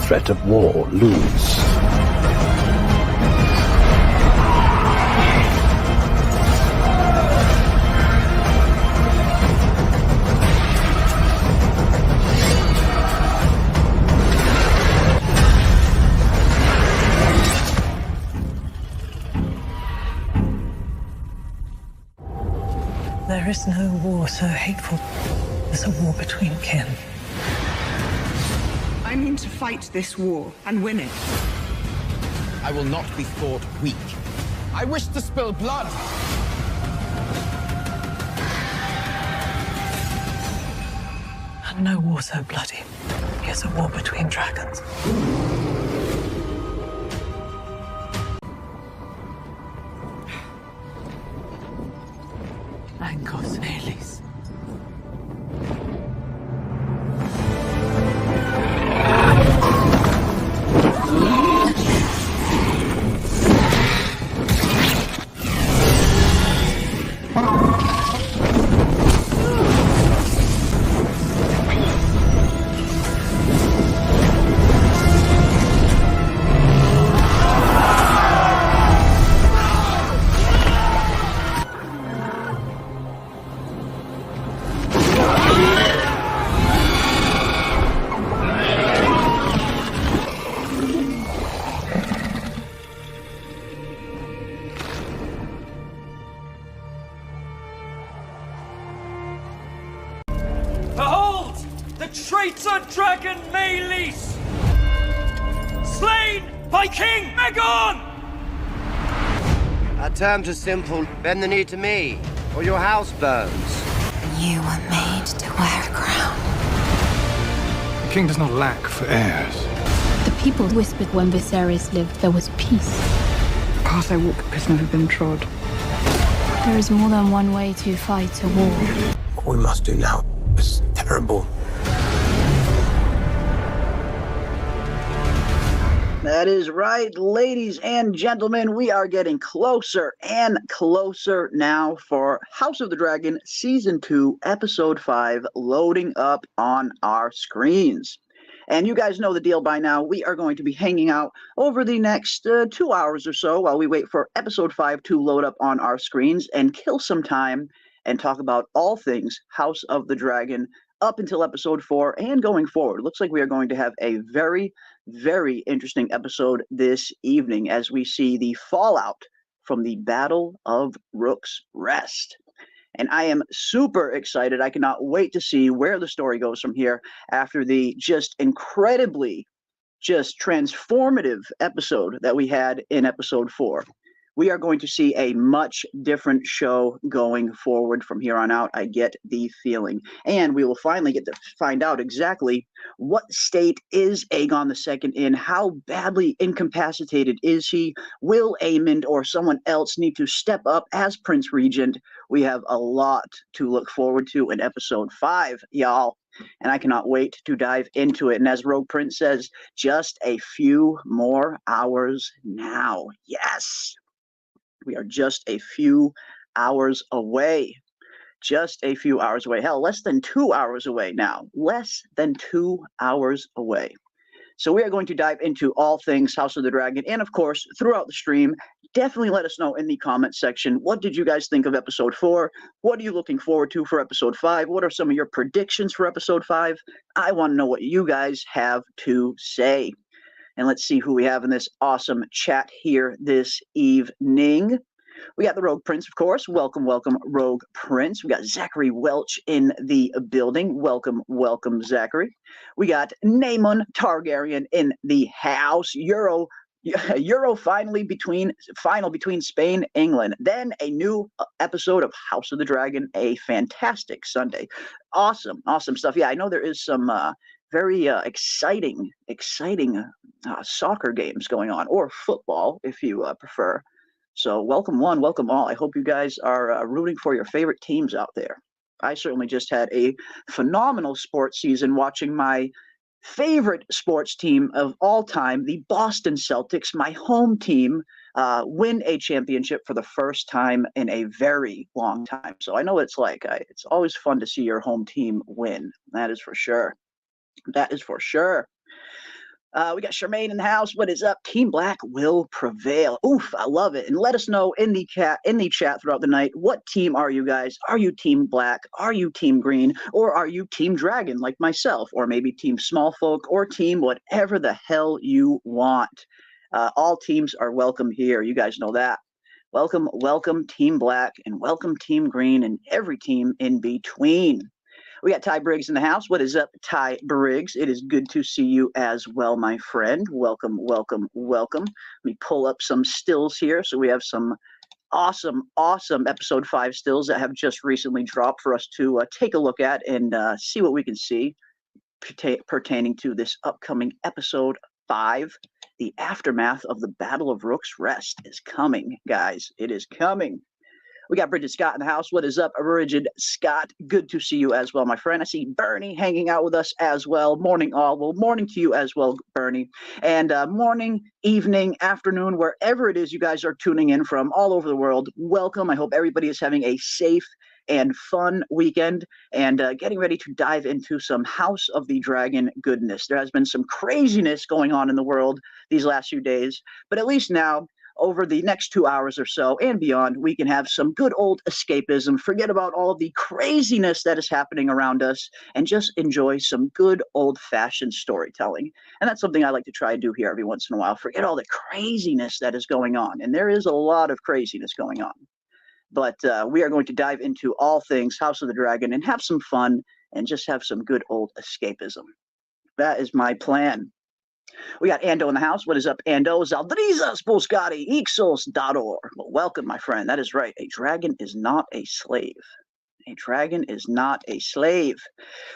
threat of war looms. There is no war so hateful as a war between kin. I mean to fight this war and win it. I will not be thought weak. I wish to spill blood. And no war so bloody as a war between dragons. Angos Velis. Behold, the traitor dragon Melis, slain by King Aegon! Our terms are simple. Bend the knee to me, or your house burns. You were made to wear a crown. The king does not lack for heirs. The people whispered when Viserys lived there was peace. The path I walk has never been trod. There is more than one way to fight a war. What we must do now is terrible. That is right, ladies and gentlemen. We are getting closer and closer now for House of the Dragon Season 2, Episode 5, loading up on our screens. And you guys know the deal by now. We are going to be hanging out over the next 2 hours or so while we wait for Episode 5 to load up on our screens and kill some time and talk about all things House of the Dragon up until Episode 4 and going forward. Looks like we are going to have a very, very interesting episode this evening as we see the fallout from the Battle of Rooks Rest. And I am super excited. I cannot wait to see where the story goes from here after the just incredibly, just transformative episode that we had in Episode 4. We are going to see a much different show going forward from here on out. I get the feeling. And we will finally get to find out exactly what state is Aegon II in, how badly incapacitated is he, will Aemond or someone else need to step up as Prince Regent? We have a lot to look forward to in Episode 5, y'all. And I cannot wait to dive into it. And as Rogue Prince says, just a few more hours now. Yes! We are just a few hours away. Just a few hours away. Hell, less than 2 hours away now. Less than 2 hours away. So we are going to dive into all things House of the Dragon. And of course, throughout the stream, definitely let us know in the comment section, what did you guys think of Episode 4? What are you looking forward to for Episode 5? What are some of your predictions for Episode 5? I want to know what you guys have to say. And let's see who we have in this awesome chat here this evening. We got the Rogue Prince, of course. Welcome, welcome, Rogue Prince. We got Zachary Welch in the building. Welcome, welcome, Zachary. We got Damon Targaryen in the house. Euro final between Spain, England. Then a new episode of House of the Dragon. A fantastic Sunday. Awesome, awesome stuff. Yeah, I know there is some very exciting soccer games going on, or football if you prefer. So welcome one, welcome all. I hope you guys are rooting for your favorite teams out there. I certainly just had a phenomenal sports season watching my favorite sports team of all time, the Boston Celtics, my home team, win a championship for the first time in a very long time. So I know it's like, it's always fun to see your home team win. That is for sure. That is for sure. We got Charmaine in the house. What is up? Team Black will prevail. Oof, I love it. And let us know in the chat throughout the night, what team are you guys? Are you Team Black? Are you Team Green? Or are you Team Dragon like myself? Or maybe Team Small Folk or Team whatever the hell you want. All teams are welcome here. You guys know that. Welcome, welcome Team Black and welcome Team Green and every team in between. We got Ty Briggs in the house. What is up, Ty Briggs? It is good to see you as well, my friend. Welcome, welcome, welcome. Let me pull up some stills here. So we have some awesome episode 5 stills that have just recently dropped for us to take a look at and see what we can see pertaining to this upcoming episode 5. The aftermath of the Battle of Rooks Rest is coming, guys. It is coming. We got Bridget Scott in the house. What is up, Bridget Scott? Good to see you as well, my friend. I see Bernie hanging out with us as well. Morning, all. Well, morning to you as well, Bernie. And morning, evening, afternoon, wherever it is you guys are tuning in from all over the world. Welcome. I hope everybody is having a safe and fun weekend and getting ready to dive into some House of the Dragon goodness. There has been some craziness going on in the world these last few days, but at least now, over the next 2 hours or so and beyond, we can have some good old escapism, forget about all of the craziness that is happening around us, and just enjoy some good old-fashioned storytelling. And that's something I like to try and do here every once in a while. Forget all the craziness that is going on. And there is a lot of craziness going on. But we are going to dive into all things House of the Dragon and have some fun and just have some good old escapism. That is my plan. We got Ando in the house. What is up, Ando? Zaldrizas Polskari Ixos.org. Well, welcome, my friend. That is right. A dragon is not a slave. A dragon is not a slave.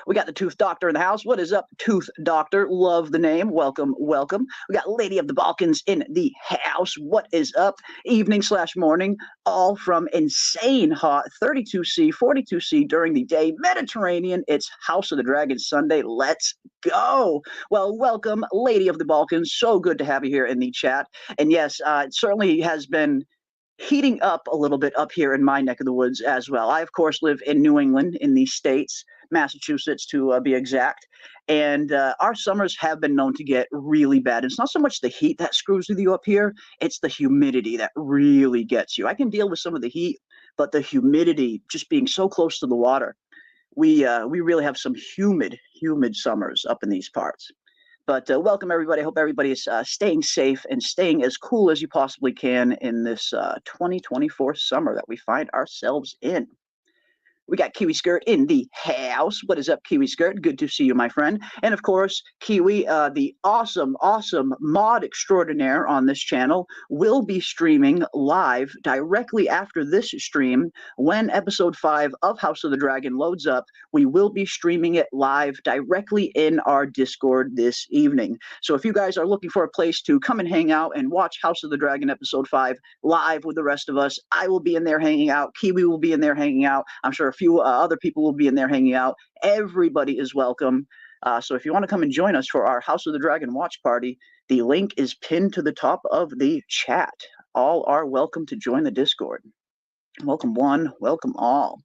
We got the Tooth Doctor in the house. What is up, Tooth Doctor? Love the name. Welcome, welcome. We got Lady of the Balkans in the house. What is up? Evening/morning, all from insane hot 32°C, 42°C during the day. Mediterranean. It's House of the Dragon Sunday. Let's go. Well, welcome, Lady of the Balkans. So good to have you here in the chat. And yes, it certainly has been heating up a little bit up here in my neck of the woods as well. I, of course, live in New England, in the States, Massachusetts to be exact, and our summers have been known to get really bad. It's not so much the heat that screws with you up here, it's the humidity that really gets you. I can deal with some of the heat, but the humidity, just being so close to the water, we really have some humid summers up in these parts. But welcome, everybody. I hope everybody is staying safe and staying as cool as you possibly can in this 2024 summer that we find ourselves in. We got Kiwi Skirt in the house. What is up, Kiwi Skirt? Good to see you, my friend. And of course, Kiwi, the awesome mod extraordinaire on this channel, will be streaming live directly after this stream. When episode 5 of House of the Dragon loads up, we will be streaming it live directly in our Discord this evening. So if you guys are looking for a place to come and hang out and watch House of the Dragon episode 5 live with the rest of us, I will be in there hanging out. Kiwi will be in there hanging out. I'm sure a few other people will be in there hanging out. Everybody is welcome. So if you want to come and join us for our House of the Dragon watch party, the link is pinned to the top of the chat. All are welcome to join the Discord. Welcome one, welcome all.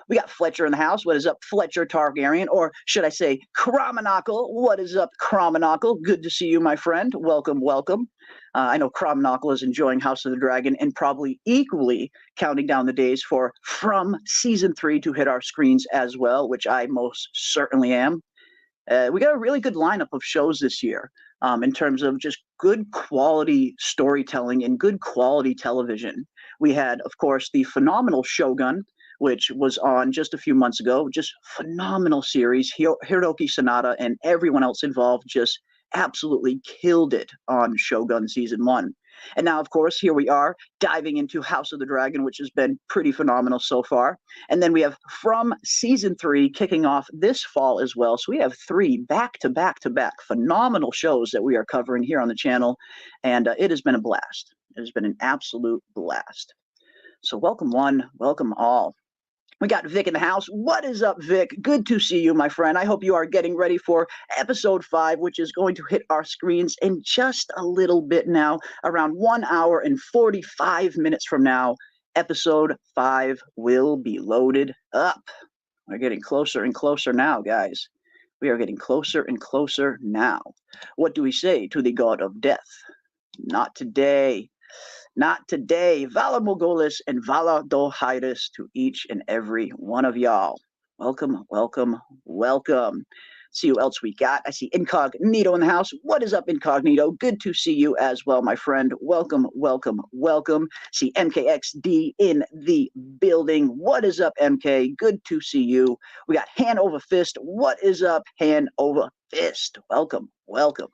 We got Fletcher in the house. What is up, Fletcher Targaryen? Or should I say Cromanockle? What is up, Cromanockle? Good to see you, my friend. Welcome, welcome. I know Cromanockle is enjoying House of the Dragon and probably equally counting down the days for From Season 3 to hit our screens as well, which I most certainly am. We got a really good lineup of shows this year in terms of just good quality storytelling and good quality television. We had, of course, the phenomenal Shogun, which was on just a few months ago. Just phenomenal series. Hiroki Sanada and everyone else involved just absolutely killed it on Shogun Season 1. And now, of course, here we are diving into House of the Dragon, which has been pretty phenomenal so far. And then we have From Season 3 kicking off this fall as well. So we have 3 back-to-back-to-back phenomenal shows that we are covering here on the channel. And it has been a blast. It has been an absolute blast. So welcome one, welcome all. We got Vic in the house. What is up, Vic? Good to see you, my friend. I hope you are getting ready for episode 5, which is going to hit our screens in just a little bit now. Around 1 hour and 45 minutes from now, episode 5 will be loaded up. We're getting closer and closer now, guys. We are getting closer and closer now. What do we say to the god of death? Not today. Not today. Vala Mogolis and Vala Dohidus to each and every one of y'all. Welcome, welcome, welcome. See who else we got. I see Incognito in the house. What is up, Incognito? Good to see you as well, my friend. Welcome, welcome, welcome. See MKXD in the building. What is up, MK? Good to see you. We got Hand Over Fist. What is up, Hand Over Fist? Welcome, welcome.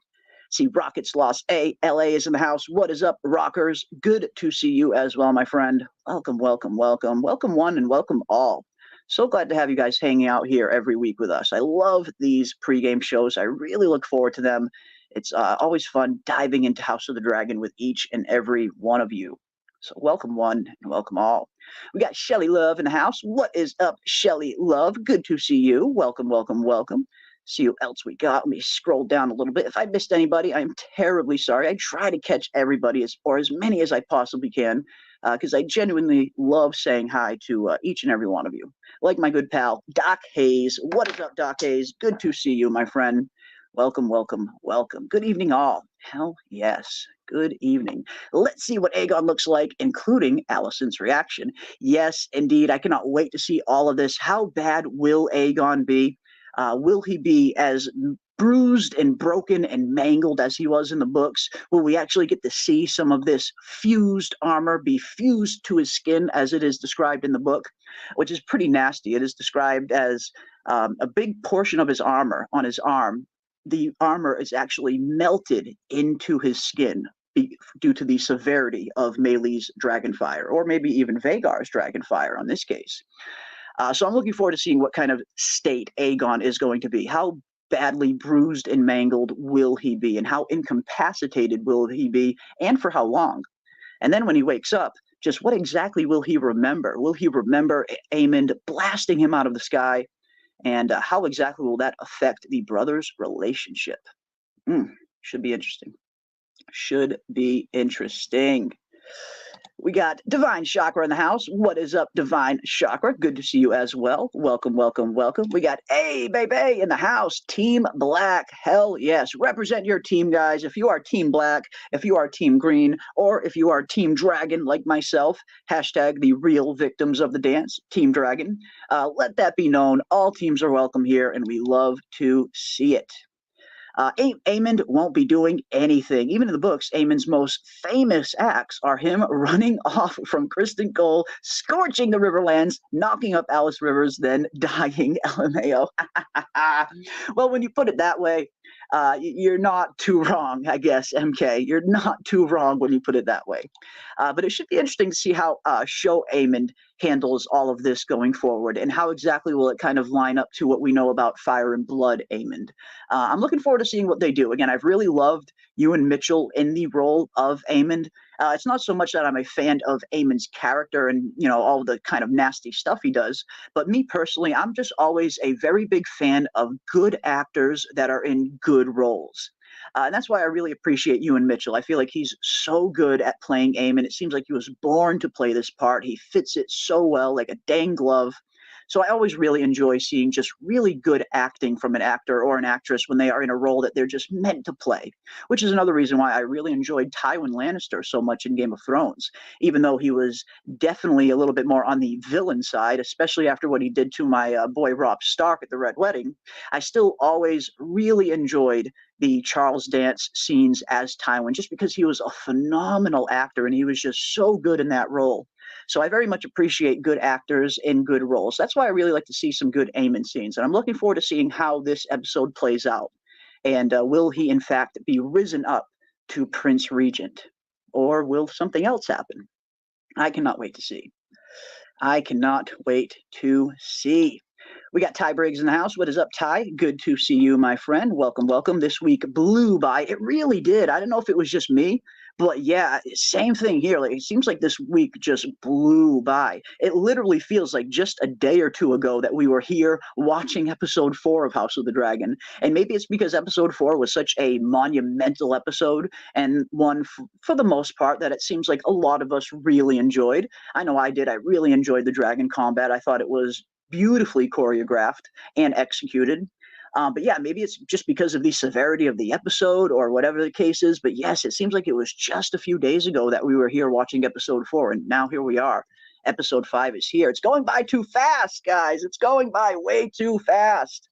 See Rockets Lost A. LA is in the house. What is up, Rockers? Good to see you as well, my friend. Welcome, welcome, welcome. Welcome one and welcome all. So glad to have you guys hanging out here every week with us. I love these pregame shows. I really look forward to them. It's always fun diving into House of the Dragon with each and every one of you. So welcome one and welcome all. We got Shelly Love in the house. What is up, Shelly Love? Good to see you. Welcome, welcome, welcome. See who else we got. Let me scroll down a little bit. If I missed anybody, I'm terribly sorry. I try to catch everybody or as many as I possibly can because I genuinely love saying hi to each and every one of you. Like my good pal, Doc Hayes. What is up, Doc Hayes? Good to see you, my friend. Welcome, welcome, welcome. Good evening, all. Hell yes. Good evening. Let's see what Aegon looks like, including Allison's reaction. Yes, indeed. I cannot wait to see all of this. How bad will Aegon be? Will he be as bruised and broken and mangled as he was in the books? Will we actually get to see some of this fused armor be fused to his skin as it is described in the book, which is pretty nasty? It is described as a big portion of his armor on his arm. The armor is actually melted into his skin due to the severity of Melee's Dragonfire, or maybe even Vhagar's Dragonfire on this case. So I'm looking forward to seeing what kind of state Aegon is going to be. How badly bruised and mangled will he be? And how incapacitated will he be? And for how long? And then when he wakes up, just what exactly will he remember? Will he remember Aemond blasting him out of the sky? And how exactly will that affect the brothers' relationship? Should be interesting. Should be interesting. We got Divine Chakra in the house. What is up, Divine Chakra? Good to see you as well. Welcome, welcome, welcome. We got Hey Baby in the house. Team Black. Hell yes. Represent your team, guys. If you are Team Black, if you are Team Green, or if you are Team Dragon like myself, hashtag the real victims of the dance, Team Dragon. Let that be known. All teams are welcome here, and we love to see it. Aemond won't be doing anything. Even in the books, Aemond's most famous acts are him running off from Kristen Cole, scorching the Riverlands, knocking up Alice Rivers, then dying LMAO. Well, when you put it that way, you're not too wrong, I guess, MK. You're not too wrong when you put it that way. But it should be interesting to see how Show Aemond handles all of this going forward, and how exactly will it kind of line up to what we know about Fire and Blood Aemond. I'm looking forward to seeing what they do. Again, I've really loved Ewan Mitchell in the role of Aemond. It's not so much that I'm a fan of Aemond's character and, you know, all the kind of nasty stuff he does, but me personally, I'm just always a very big fan of good actors that are in good roles. And that's why I really appreciate Ewan Mitchell. I feel like he's so good at playing Aemond. It seems like he was born to play this part. He fits it so well, like a dang glove. So I always really enjoy seeing just really good acting from an actor or an actress when they are in a role that they're just meant to play, which is another reason why I really enjoyed Tywin Lannister so much in Game of Thrones, even though he was definitely a little bit more on the villain side, especially after what he did to my boy Robb Stark at the Red Wedding. I still always really enjoyed the Charles Dance scenes as Tywin, just because he was a phenomenal actor and he was just so good in that role. So I very much appreciate good actors in good roles. That's why I really like to see some good Aemond scenes. And I'm looking forward to seeing how this episode plays out. And will he, in fact, be risen up to Prince Regent? Or will something else happen? I cannot wait to see. I cannot wait to see. We got Ty Briggs in the house. What is up, Ty? Good to see you, my friend. Welcome, welcome. This week blew by. It really did. I don't know if it was just me, but yeah, same thing here. Like, it seems like this week just blew by. It literally feels like just a day or two ago that we were here watching episode 4 of House of the Dragon. And maybe it's because episode 4 was such a monumental episode, and one for the most part that it seems like a lot of us really enjoyed. I know I did. I really enjoyed the dragon combat. I thought it was beautifully choreographed and executed. But yeah, maybe it's just because of the severity of the episode or whatever the case is. But yes, it seems like it was just a few days ago that we were here watching episode 4, and now here we are. Episode 5 is here. It's going by too fast, guys. It's going by way too fast.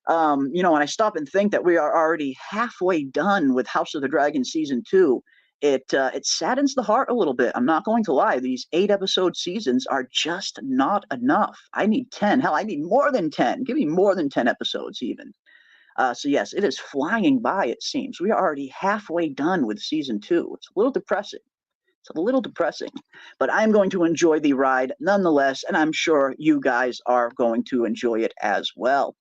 When I stop and think that we are already halfway done with House of the Dragon Season 2, it saddens the heart a little bit. I'm not going to lie. These 8-episode seasons are just not enough. I need 10. Hell, I need more than 10. Give me more than 10 episodes even. So yes, it is flying by, it seems. We are already halfway done with Season 2. It's a little depressing. It's a little depressing, but I'm going to enjoy the ride nonetheless, and I'm sure you guys are going to enjoy it as well.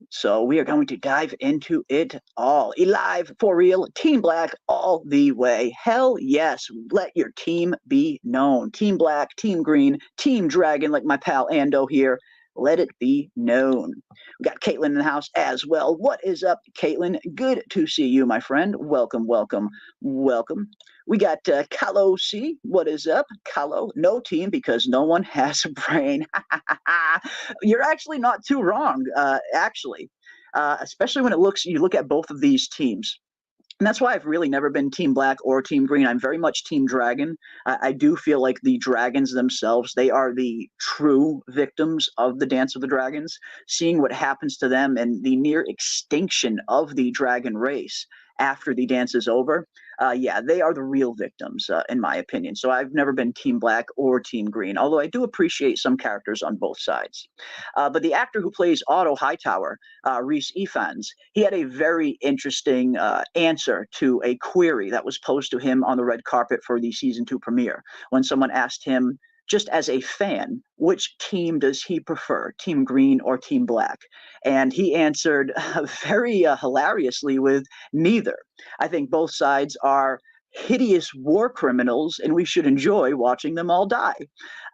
So we are going to dive into it all. Alive, for real, Team Black all the way. Hell yes, let your team be known. Team Black, Team Green, Team Dragon, like my pal Ando here. Let it be known. We got Caitlin in the house as well. What is up, Caitlin? Good to see you, my friend. Welcome, welcome, welcome. We got Kalo C. What is up, Kalo? No team because no one has a brain. You're actually not too wrong, actually. Especially when you look at both of these teams. And that's why I've really never been Team Black or Team Green. I'm very much Team Dragon. I do feel like the dragons themselves, they are the true victims of the Dance of the Dragons. Seeing what happens to them and the near extinction of the dragon race after the dance is over, yeah, they are the real victims, in my opinion. So I've never been Team Black or Team Green, although I do appreciate some characters on both sides. But the actor who plays Otto Hightower, Rhys Ifans, he had a very interesting answer to a query that was posed to him on the red carpet for the Season 2 premiere, when someone asked him, just as a fan, which team does he prefer, Team Green or Team Black? And he answered very hilariously with neither. I think both sides are hideous war criminals, and we should enjoy watching them all die.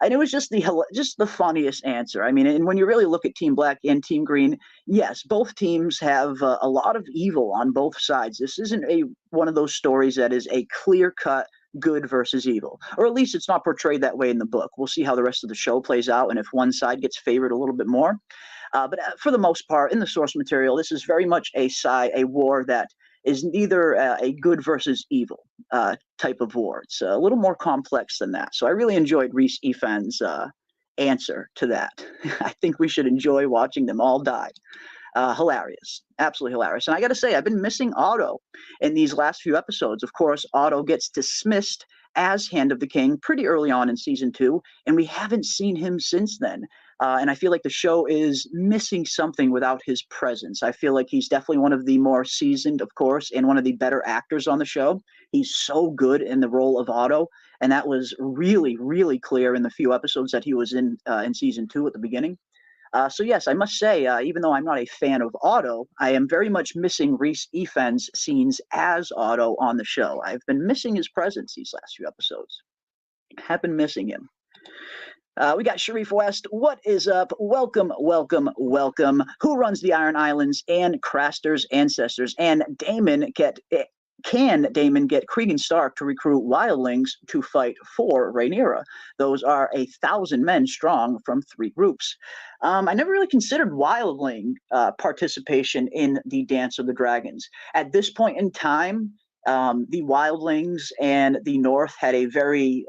And it was just the funniest answer. I mean, and when you really look at Team Black and Team Green, yes, both teams have a lot of evil on both sides. This isn't one of those stories that is a clear-cut good versus evil, or at least it's not portrayed that way in the book. We'll see how the rest of the show plays out and if one side gets favored a little bit more. But for the most part, in the source material, this is very much a war that is neither a good versus evil type of war. It's a little more complex than that. So I really enjoyed Rhys Ifans' answer to that. I think we should enjoy watching them all die. Hilarious, absolutely hilarious. And I got to say, I've been missing Otto in these last few episodes. Of course, Otto gets dismissed as Hand of the King pretty early on in Season 2, and we haven't seen him since then. And I feel like the show is missing something without his presence. I feel like he's definitely one of the more seasoned, of course, and one of the better actors on the show. He's so good in the role of Otto, and that was really, really clear in the few episodes that he was in Season 2 at the beginning. So yes, I must say, even though I'm not a fan of Otto, I am very much missing Rhys Ifans' scenes as Otto on the show. I've been missing his presence these last few episodes. Have been missing him. We got Sharif West. What is up? Welcome, welcome, welcome. Who runs the Iron Islands and Craster's ancestors? And can Damon get Cregan Stark to recruit wildlings to fight for Rhaenyra? Those are 1,000 men strong from 3 groups. I never really considered wildling participation in the Dance of the Dragons. At this point in time, the wildlings and the North had a very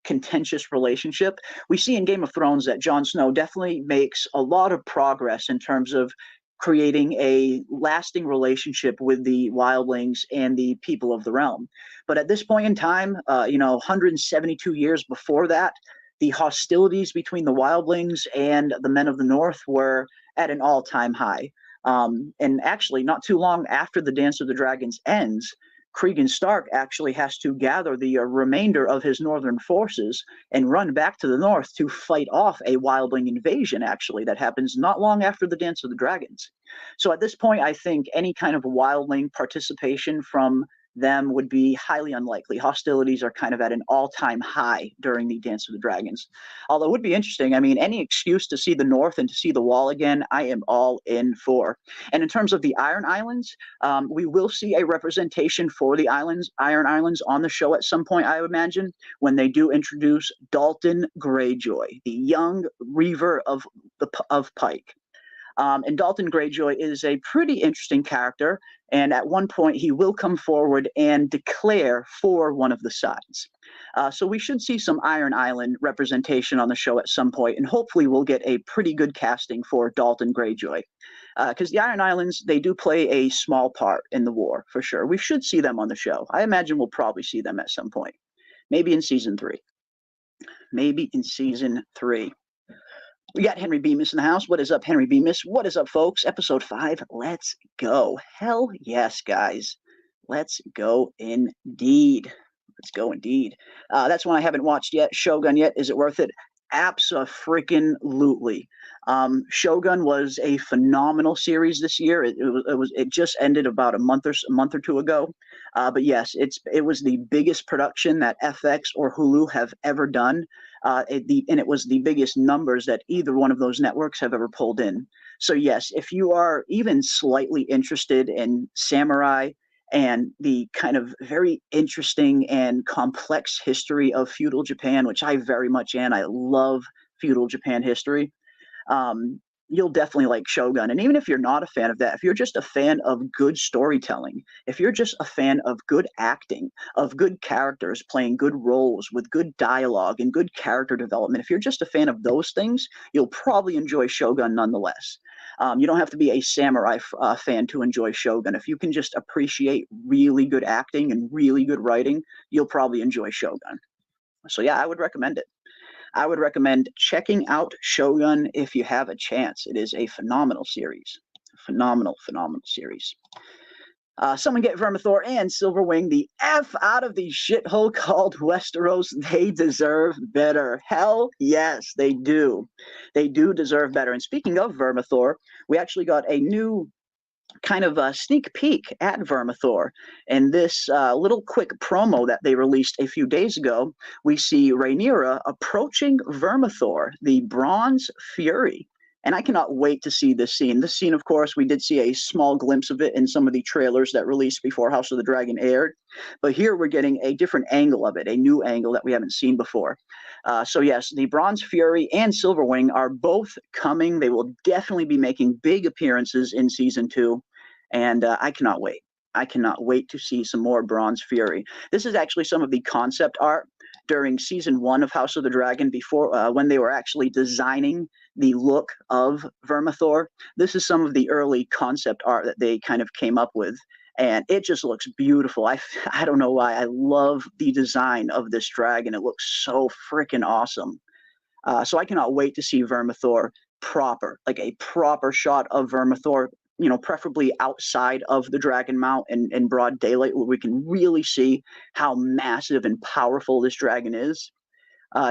contentious relationship. We see in Game of Thrones that Jon Snow definitely makes a lot of progress in terms of creating a lasting relationship with the wildlings and the people of the realm. But at this point in time, 172 years before that, the hostilities between the wildlings and the men of the North were at an all-time high. And actually, not too long after the Dance of the Dragons ends, Cregan Stark actually has to gather the remainder of his northern forces and run back to the north to fight off a wildling invasion, actually, that happens not long after the Dance of the Dragons. So at this point, I think any kind of wildling participation from them would be highly unlikely. Hostilities are kind of at an all-time high during the Dance of the Dragons. Although it would be interesting. I mean, any excuse to see the North and to see the Wall again, I am all in for. And in terms of the Iron Islands, we will see a representation for the Iron Islands on the show at some point, I would imagine, when they do introduce Dalton Greyjoy, the young Reaver of Pike. And Dalton Greyjoy is a pretty interesting character, and at one point he will come forward and declare for one of the sides. So we should see some Iron Island representation on the show at some point, and hopefully we'll get a pretty good casting for Dalton Greyjoy. Because the Iron Islands, they do play a small part in the war, for sure. We should see them on the show. I imagine we'll probably see them at some point. Maybe in Season 3. Maybe in Season 3. We got Henry Bemis in the house. What is up, Henry Bemis? What is up, folks? Episode 5. Let's go. Hell yes, guys. Let's go indeed. Let's go indeed. That's one I haven't watched yet. Shogun yet. Is it worth it? Abso-freaking-lutely. Shogun was a phenomenal series this year. It just ended about a month or two ago. But yes, it was the biggest production that FX or Hulu have ever done. And it was the biggest numbers that either one of those networks have ever pulled in. So yes, if you are even slightly interested in samurai and the kind of very interesting and complex history of feudal Japan, which I very much am. I love feudal Japan history. You'll definitely like Shogun. And even if you're not a fan of that, if you're just a fan of good storytelling, if you're just a fan of good acting, of good characters playing good roles with good dialogue and good character development, if you're just a fan of those things, you'll probably enjoy Shogun nonetheless. You don't have to be a samurai fan to enjoy Shogun. If you can just appreciate really good acting and really good writing, you'll probably enjoy Shogun. So yeah, I would recommend it. I would recommend checking out Shogun if you have a chance. It is a phenomenal series. Phenomenal series. Someone get Vermithor and Silverwing the F out of the shithole called Westeros. They deserve better. Hell yes, they do. They do deserve better. And speaking of Vermithor, we actually got a new kind of a sneak peek at Vermithor. In this little quick promo that they released a few days ago, we see Rhaenyra approaching Vermithor, the Bronze Fury. And I cannot wait to see this scene. This scene, of course, we did see a small glimpse of it in some of the trailers that released before House of the Dragon aired. But here we're getting a different angle of it, a new angle that we haven't seen before. So yes, the Bronze Fury and Silverwing are both coming. They will definitely be making big appearances in Season 2. And I cannot wait. I cannot wait to see some more Bronze Fury. This is actually some of the concept art during Season 1 of House of the Dragon before when they were actually designing the look of Vermithor. This is some of the early concept art that they kind of came up with, and it just looks beautiful. I don't know why. I love the design of this dragon. It looks so freaking awesome. So I cannot wait to see Vermithor proper, like a proper shot of Vermithor, you know, preferably outside of the Dragon Mount and in broad daylight, where we can really see how massive and powerful this dragon is.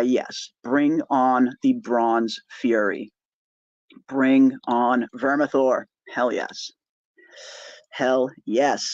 Yes, bring on the Bronze Fury. Bring on Vermithor. Hell yes. Hell yes.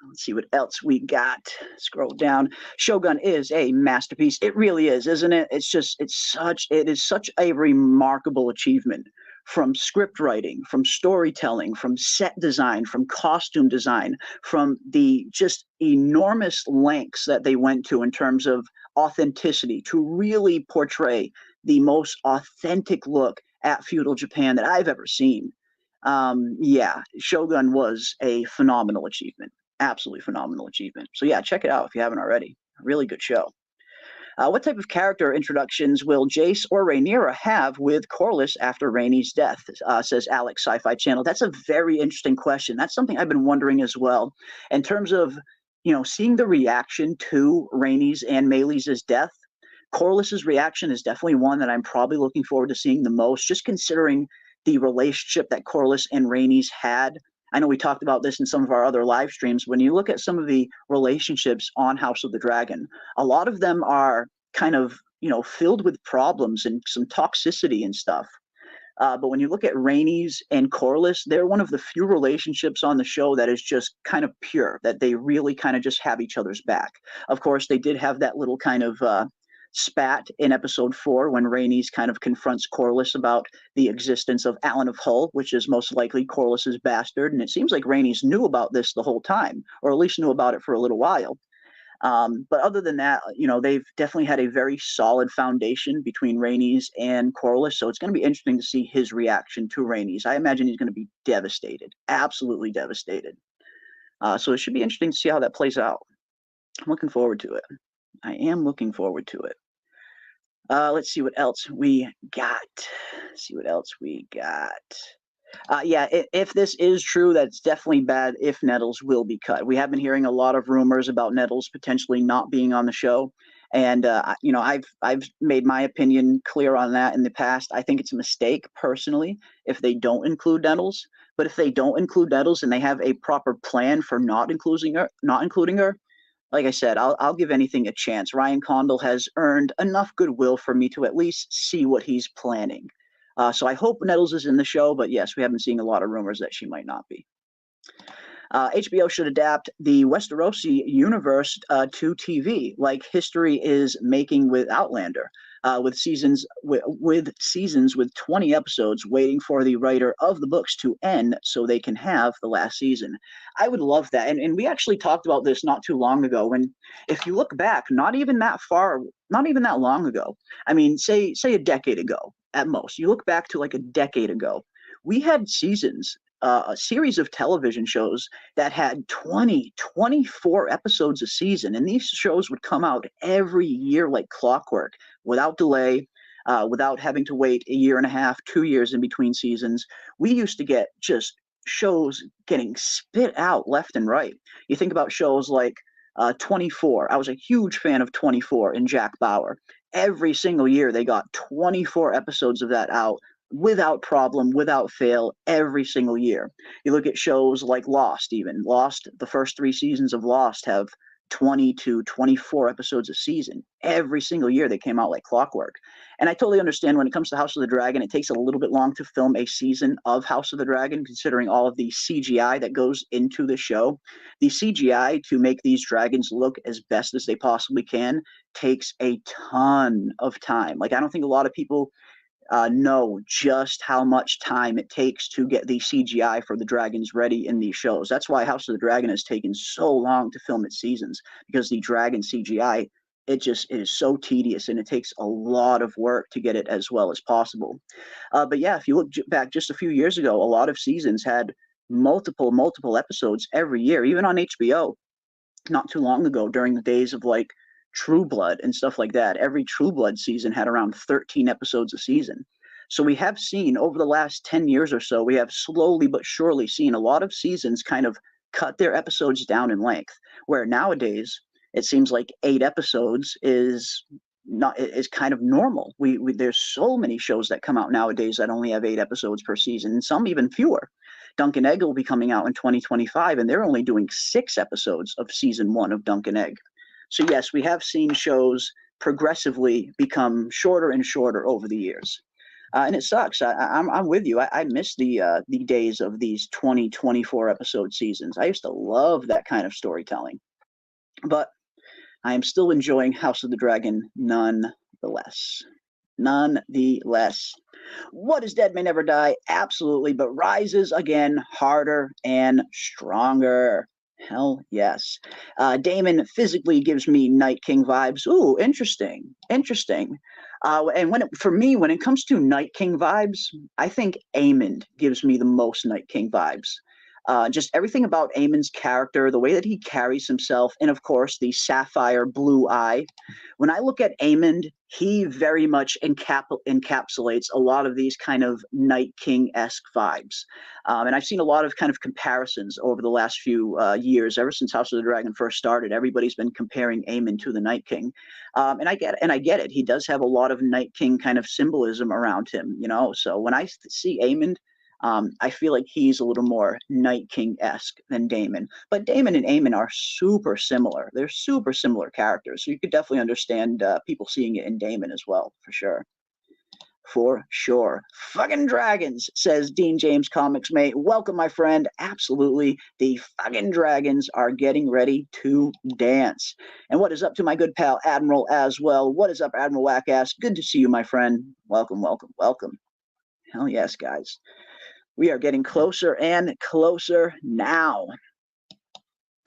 Let's see what else we got. Scroll down. Shogun is a masterpiece. It really is, isn't it? It is such a remarkable achievement. From script writing, from storytelling, from set design, from costume design, from the just enormous lengths that they went to in terms of authenticity to really portray the most authentic look at feudal Japan that I've ever seen. Yeah, Shogun was a phenomenal achievement. Absolutely phenomenal achievement. So yeah, check it out if you haven't already. A really good show. What type of character introductions will Jace or Rhaenyra have with Corlys after Rhaenys' death, says Alex Sci-Fi Channel. That's a very interesting question. That's something I've been wondering as well. In terms of, you know, seeing the reaction to Rhaenys and Meleys' death, Corlys' reaction is definitely one that I'm probably looking forward to seeing the most, just considering the relationship that Corlys and Rhaenys had. I know we talked about this in some of our other live streams. When you look at some of the relationships on House of the Dragon, a lot of them are kind of, you know, filled with problems and some toxicity and stuff. But when you look at Rhaenys and Corlys, they're one of the few relationships on the show that is just kind of pure, that they really kind of just have each other's back. Of course, they did have that little kind of spat in episode 4 when Rhaenys kind of confronts Corlys about the existence of Alan of Hull, which is most likely Corlys's bastard. And it seems like Rhaenys knew about this the whole time, or at least knew about it for a little while. But other than that, they've definitely had a very solid foundation between Rhaenys and Corlys, so it's going to be interesting to see his reaction to Rhaenys. I imagine he's going to be devastated, absolutely devastated. So it should be interesting to see how that plays out. I'm looking forward to it. I am looking forward to it. Let's see what else we got. Yeah, if this is true, that's definitely bad if Nettles will be cut. We have been hearing a lot of rumors about Nettles potentially not being on the show. And, I've made my opinion clear on that in the past. I think it's a mistake, personally, if they don't include Nettles. But if they don't include Nettles and they have a proper plan for not including her, like I said, I'll give anything a chance. Ryan Condal has earned enough goodwill for me to at least see what he's planning. So I hope Nettles is in the show, but yes, we have been seeing a lot of rumors that she might not be. HBO should adapt the Westerosi universe to TV, like history is making with Outlander, with seasons with 20 episodes, waiting for the writer of the books to end so they can have the last season. I would love that, and we actually talked about this not too long ago. When, if you look back, not even that long ago. I mean, say a decade ago at most. You look back to like a decade ago, we had seasons. A series of television shows that had 24 episodes a season. And these shows would come out every year like clockwork, without delay, without having to wait a year and a half, 2 years in between seasons. We used to get just shows getting spit out left and right. You think about shows like 24. I was a huge fan of 24 and Jack Bauer. Every single year they got 24 episodes of that out, without problem, without fail, every single year. You look at shows like Lost, even. Lost, the first 3 seasons of Lost have 20 to 24 episodes a season. Every single year they came out like clockwork. And I totally understand when it comes to House of the Dragon, it takes a little bit long to film a season of House of the Dragon, considering all of the CGI that goes into the show. The CGI to make these dragons look as best as they possibly can takes a ton of time. Like, I don't think a lot of people know just how much time it takes to get the CGI for the dragons ready in these shows. That's why House of the Dragon has taken so long to film its seasons, because the dragon CGI, it is so tedious, and it takes a lot of work to get it as well as possible. But yeah, if you look back just a few years ago, a lot of seasons had multiple episodes every year, even on HBO. Not too long ago, during the days of like True Blood and stuff like that, every True Blood season had around 13 episodes a season. So we have seen over the last 10 years or so, we have slowly but surely seen a lot of seasons kind of cut their episodes down in length, where nowadays it seems like 8 episodes is kind of normal. There's so many shows that come out nowadays that only have 8 episodes per season, and some even fewer. Dunk and Egg will be coming out in 2025, and they're only doing 6 episodes of season 1 of Dunk and Egg. So yes, we have seen shows progressively become shorter and shorter over the years. And it sucks. I'm with you. I miss the days of these 24 episode seasons. I used to love that kind of storytelling. But I am still enjoying House of the Dragon nonetheless. Nonetheless. What is Dead May Never Die? Absolutely, but rises again harder and stronger. Hell yes. Damon physically gives me Night King vibes. Ooh, interesting. And when it comes to Night King vibes, I think Aemond gives me the most Night King vibes. Just everything about Aemond's character, the way that he carries himself, and of course the sapphire blue eye. When I look at Aemond, he very much encapsulates a lot of these kind of Night King-esque vibes. And I've seen a lot of kind of comparisons over the last few years, ever since House of the Dragon first started. Everybody's been comparing Aemond to the Night King. And I get it. He does have a lot of Night King kind of symbolism around him, So when I see Aemond, I feel like he's a little more Night King-esque than Damon. But Damon and Aemond are super similar. They're super similar characters. So you could definitely understand people seeing it in Damon as well, for sure. For sure. Fucking dragons, says Dean James Comics Mate. Welcome, my friend. Absolutely. The fucking dragons are getting ready to dance. And what is up to my good pal Admiral as well? What is up, Admiral Wackass? Good to see you, my friend. Welcome, welcome, welcome. Hell yes, guys. We are getting closer and closer now.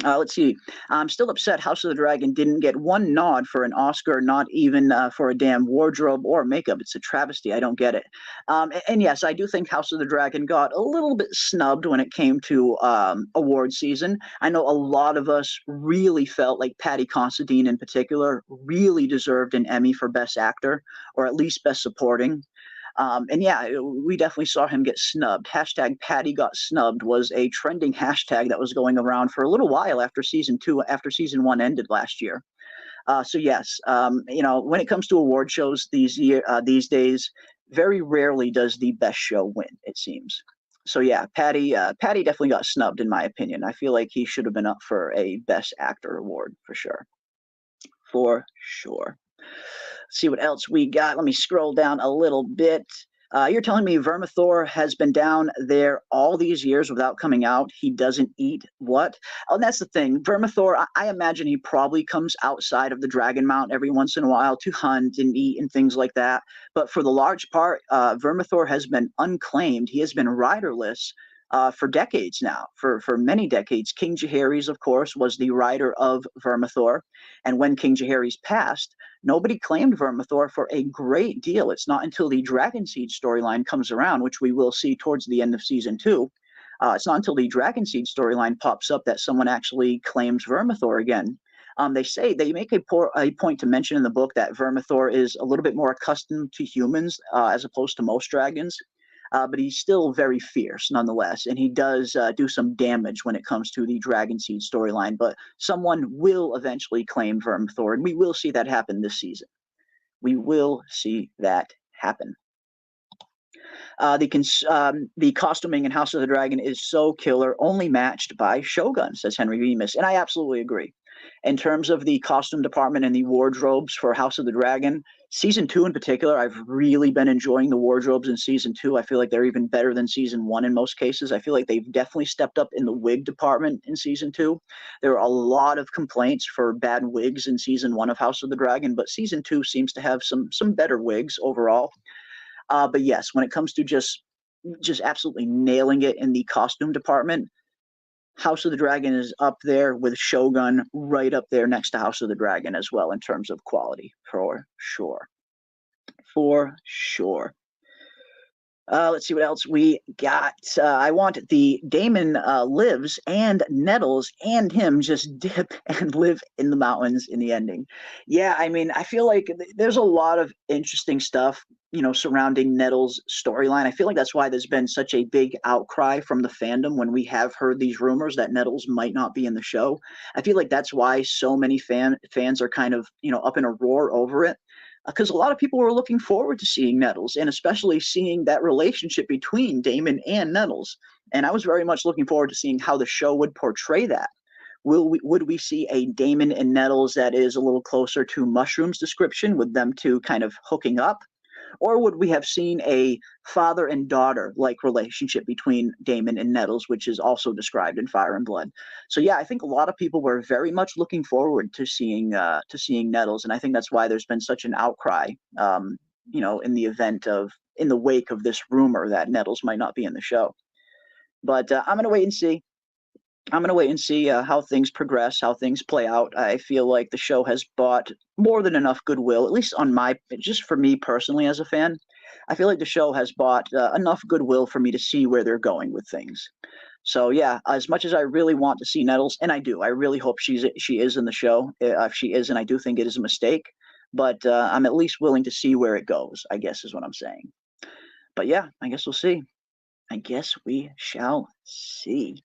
Let's see. I'm still upset House of the Dragon didn't get one nod for an Oscar, not even for a damn wardrobe or makeup. It's a travesty. I don't get it. And yes, I do think House of the Dragon got a little bit snubbed when it came to award season. I know a lot of us really felt like Patty Considine in particular really deserved an Emmy for Best Actor, or at least Best Supporting. And yeah, we definitely saw him get snubbed. Hashtag Patty got snubbed was a trending hashtag that was going around for a little while after season 2, after season 1 ended last year. So yes, when it comes to award shows these days, very rarely does the best show win, it seems. So yeah, Patty definitely got snubbed in my opinion. I feel like he should have been up for a Best Actor award for sure. For sure. See what else we got. Let me scroll down a little bit. You're telling me Vermithor has been down there all these years without coming out. He doesn't eat what? Oh, that's the thing. Vermithor, I imagine he probably comes outside of the Dragon Mount every once in a while to hunt and eat and things like that. But for the large part, Vermithor has been unclaimed. He has been riderless for decades now, for many decades. King Jaehaerys, of course, was the rider of Vermithor. And when King Jaehaerys passed, nobody claimed Vermithor for a great deal. It's not until the Dragon Seed storyline comes around, which we will see towards the end of season 2. It's not until the Dragon Seed storyline pops up that someone actually claims Vermithor again. They make a point to mention in the book that Vermithor is a little bit more accustomed to humans as opposed to most dragons. But he's still very fierce nonetheless, and he does do some damage when it comes to the Dragon Seed storyline, but someone will eventually claim Vermithor, and we will see that happen this season. We will see that happen. The costuming in House of the Dragon is so killer, only matched by Shogun, says Henry Bemis, and I absolutely agree. In terms of the costume department and the wardrobes for House of the Dragon, season 2 in particular, I've really been enjoying the wardrobes in season 2. I feel like they're even better than season 1 in most cases. I feel like they've definitely stepped up in the wig department in season 2. There are a lot of complaints for bad wigs in season 1 of House of the Dragon, but season 2 seems to have some better wigs overall. But yes, when it comes to just absolutely nailing it in the costume department, House of the Dragon is up there with Shogun, right up there next to House of the Dragon as well in terms of quality, for sure. For sure. Let's see what else we got. I want the Damon lives and Nettles and him just dip and live in the mountains in the ending. Yeah, I mean, I feel like there's a lot of interesting stuff, surrounding Nettles' storyline. I feel like that's why there's been such a big outcry from the fandom when we have heard these rumors that Nettles might not be in the show. I feel like that's why so many fans are kind of, up in a roar over it. Because a lot of people were looking forward to seeing Nettles, and especially seeing that relationship between Damon and Nettles. And I was very much looking forward to seeing how the show would portray that. Would we see a Damon and Nettles that is a little closer to Mushroom's description, with them two kind of hooking up? Or would we have seen a father and daughter-like relationship between Damon and Nettles, which is also described in Fire and Blood? So yeah, I think a lot of people were very much looking forward to seeing Nettles, and I think that's why there's been such an outcry, in the wake of this rumor that Nettles might not be in the show. But I'm gonna wait and see. How things progress, how things play out. I feel like the show has bought more than enough goodwill, at least just for me personally as a fan. I feel like the show has bought enough goodwill for me to see where they're going with things. So yeah, as much as I really want to see Nettles, and I do, I really hope she is in the show. If she isn't, I do think it is a mistake. But I'm at least willing to see where it goes, I guess is what I'm saying. But yeah, I guess we'll see. I guess we shall see.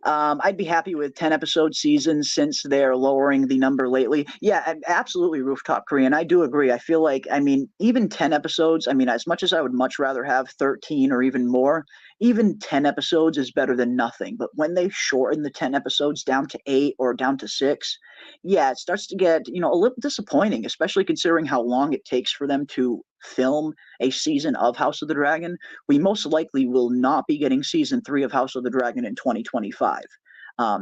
I'd be happy with 10 episode seasons since they're lowering the number lately. Yeah, absolutely, Rooftop Korean. I do agree. I feel like, even 10 episodes, as much as I would much rather have 13 or even more, even 10 episodes is better than nothing. But when they shorten the 10 episodes down to 8 or down to 6, yeah, it starts to get, a little disappointing, especially considering how long it takes for them to film a season of House of the Dragon. We most likely will not be getting season 3 of House of the Dragon in 2025.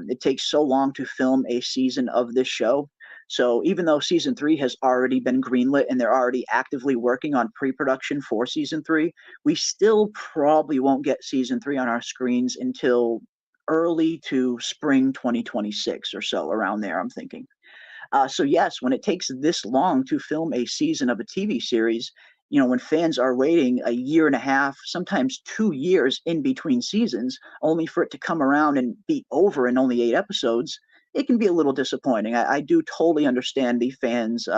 It takes so long to film a season of this show. So even though season 3 has already been greenlit and they're already actively working on pre-production for season 3, we still probably won't get season 3 on our screens until early to spring 2026 or so, around there, I'm thinking. So yes, when it takes this long to film a season of a TV series, when fans are waiting a year and a half, sometimes 2 years in between seasons, only for it to come around and be over in only 8 episodes, it can be a little disappointing. I do totally understand the fans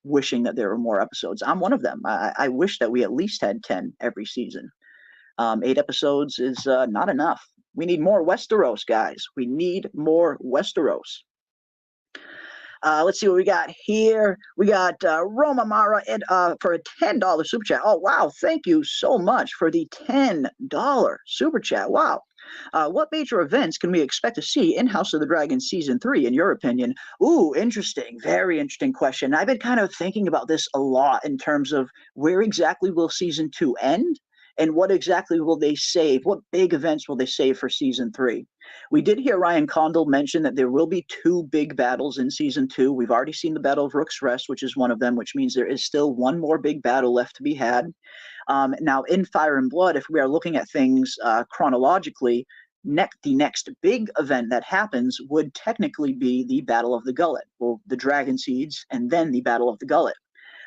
wishing that there were more episodes. I'm one of them. I wish that we at least had 10 every season. 8 episodes is not enough. We need more Westeros, guys. We need more Westeros. Let's see what we got here. We got Roma Mara for a $10 super chat. Oh, wow. Thank you so much for the $10 super chat. Wow. What major events can we expect to see in House of the Dragon Season 3, in your opinion? Ooh, interesting. Very interesting question. I've been kind of thinking about this a lot in terms of where exactly will Season 2 end? And what exactly will they save? What big events will they save for Season 3? We did hear Ryan Condal mention that there will be 2 big battles in Season 2. We've already seen the Battle of Rooks Rest, which is one of them, which means there is still one more big battle left to be had. Now, in Fire and Blood, if we are looking at things chronologically, the next big event that happens would technically be the Battle of the Gullet, well, the Dragon Seeds, and then the Battle of the Gullet.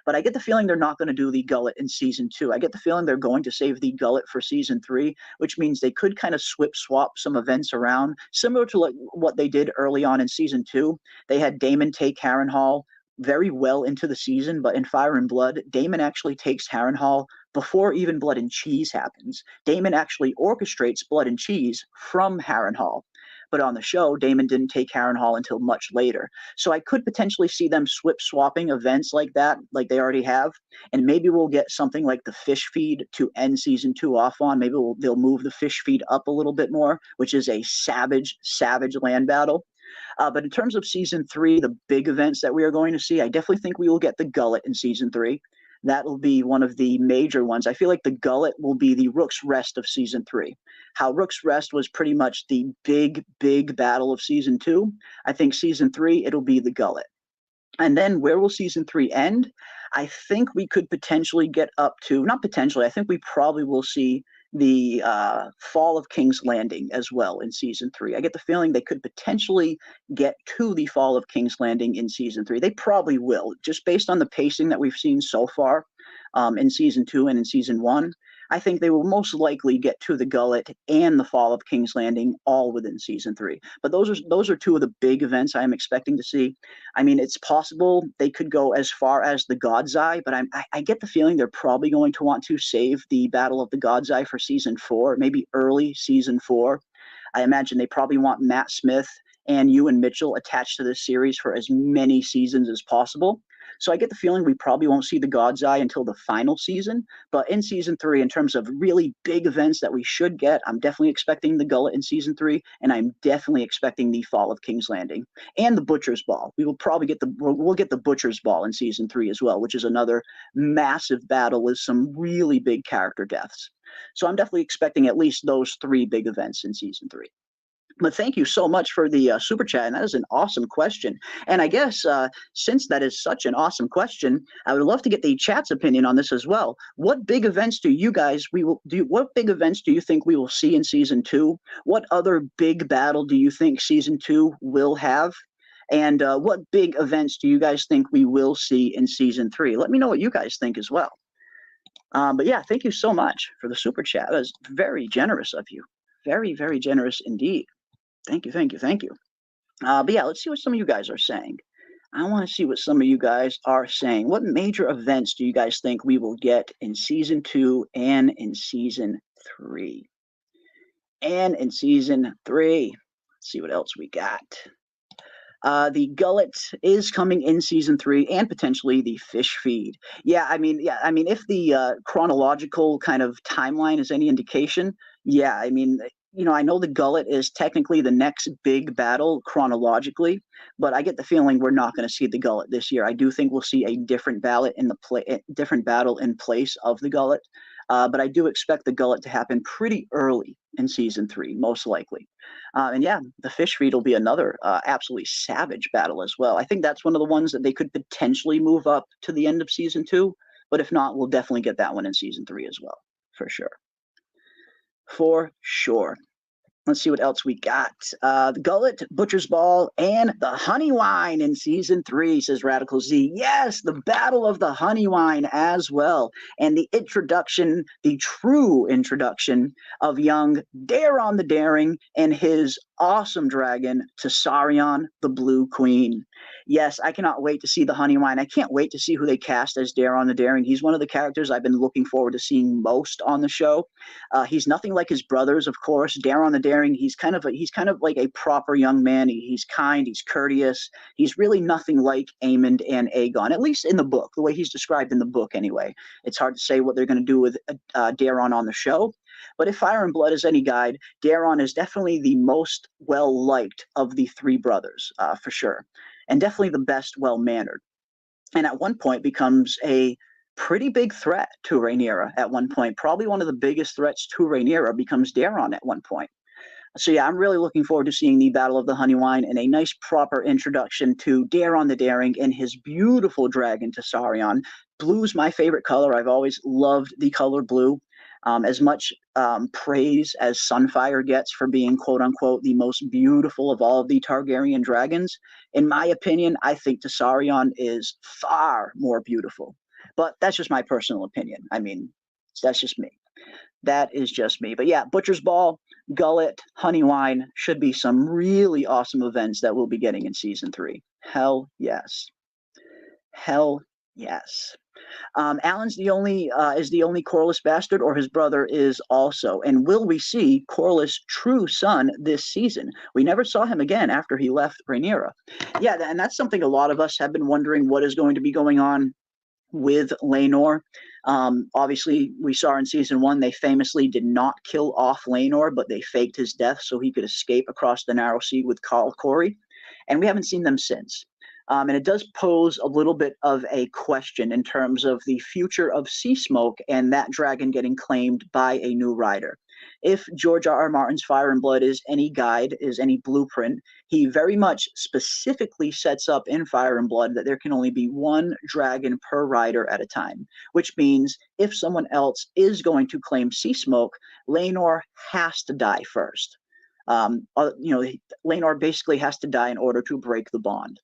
But I get the feeling they're not going to do the Gullet in Season 2. I get the feeling they're going to save the Gullet for Season 3, which means they could kind of swap some events around, similar to like what they did early on in Season 2. They had Damon take Harrenhal very well into the season, but in Fire and Blood, Damon actually takes Harrenhal before even Blood and Cheese happens. Damon actually orchestrates Blood and Cheese from Harrenhal. But on the show, Damon didn't take Harrenhal until much later. So I could potentially see them swapping events like that, like they already have. And maybe we'll get something like the fish feed to end Season 2 off on. Maybe they'll move the fish feed up a little bit more, which is a savage land battle. But in terms of Season 3, the big events that we are going to see, I definitely think we will get the Gullet in Season 3. That will be one of the major ones. I feel like the Gullet will be the Rooks Rest of Season 3. How Rooks Rest was pretty much the big battle of Season 2. I think Season 3, it'll be the Gullet. And then where will Season 3 end? I think we could potentially get up to, not potentially, I think we probably will see the fall of King's Landing as well in Season 3. I get the feeling they could potentially get to the fall of King's Landing in Season 3. They probably will, just based on the pacing that we've seen so far in Season 2 and in Season 1. I think they will most likely get to the Gullet and the fall of King's Landing all within Season 3. But those are 2 of the big events I am expecting to see. I mean, it's possible they could go as far as the God's Eye, but I get the feeling they're probably going to want to save the Battle of the God's Eye for Season 4, maybe early Season 4. I imagine they probably want Matt Smith and Ewan Mitchell attached to this series for as many seasons as possible. So I get the feeling we probably won't see the God's Eye until the final season. But in Season 3, in terms of really big events that we should get, I'm definitely expecting the Gullet in Season 3, and I'm definitely expecting the fall of King's Landing and the Butcher's Ball. We will probably get we'll get the Butcher's Ball in Season 3 as well, which is another massive battle with some really big character deaths. So I'm definitely expecting at least those 3 big events in Season 3. But thank you so much for the super chat, and that is an awesome question. And I guess since that is such an awesome question, I would love to get the chat's opinion on this as well. What big events do you guys What big events do you think we will see in Season 2? What other big battle do you think Season 2 will have? And what big events do you guys think we will see in Season 3? Let me know what you guys think as well. But yeah, thank you so much for the super chat. That was very generous of you. Very, very generous indeed. Thank you. But yeah, let's see what some of you guys are saying. I want to see what some of you guys are saying. What major events do you guys think we will get in Season 2 and in Season 3? Let's see what else we got. The Gullet is coming in Season 3, and potentially the fish feed. I mean, if the chronological kind of timeline is any indication, I mean, I know the Gullet is technically the next big battle chronologically, but I get the feeling we're not going to see the Gullet this year. I do think we'll see a different battle in place of the Gullet, but I do expect the Gullet to happen pretty early in Season 3, most likely. And yeah, the fish feed will be another absolutely savage battle as well. I think that's one of the ones that they could potentially move up to the end of Season 2, but if not, we'll definitely get that one in Season 3 as well, for sure. For sure. Let's see what else we got. The Gullet, Butcher's Ball, and the Honey Wine in Season 3, says Radical Z. Yes, the Battle of the Honey Wine as well. And the introduction, the true introduction of young Daron the Daring and his awesome dragon, Tessarion, the Blue Queen. Yes, I cannot wait to see the Honey Wine. I can't wait to see who they cast as Daron the Daring. He's one of the characters I've been looking forward to seeing most on the show. He's nothing like his brothers, of course. Daron the Daring, he's kind of like a proper young man. He's kind, he's courteous. He's really nothing like Aemond and Aegon, at least in the book, the way he's described in the book anyway. It's hard to say what they're going to do with Daron on the show. But if Fire and Blood is any guide, Daron is definitely the most well-liked of the three brothers, for sure. And definitely the best well-mannered. And at one point becomes a pretty big threat to Rhaenyra at one point. Probably one of the biggest threats to Rhaenyra becomes Daron at one point. So yeah, I'm really looking forward to seeing the Battle of the Honey Wine and a nice proper introduction to Daron the Daring and his beautiful dragon Tessarion. Blue's my favorite color. I've always loved the color blue. As much praise as Sunfire gets for being quote-unquote the most beautiful of all of the Targaryen dragons, in my opinion, I think Tessarion is far more beautiful. But that's just my personal opinion. I mean, that's just me. That is just me. But yeah, Butcher's Ball, Gullet, Honey Wine should be some really awesome events that we'll be getting in Season 3. Hell yes. Hell yes. Alan's is the only Corlys bastard, or his brother is also. And will we see Corlys' true son this season? We never saw him again after he left Rhaenyra. Yeah, and that's something a lot of us have been wondering, what is going to be going on with Laenor. Obviously, we saw in Season 1, they famously did not kill off Laenor, but they faked his death so he could escape across the Narrow Sea with Khal Khori. And we haven't seen them since. And it does pose a little bit of a question in terms of the future of Sea Smoke and that dragon getting claimed by a new rider. If George R.R. Martin's Fire and Blood is any guide, is any blueprint, he very much specifically sets up in Fire and Blood that there can only be one dragon per rider at a time, which means if someone else is going to claim Sea Smoke, Laenor has to die first. Laenor basically has to die in order to break the bond.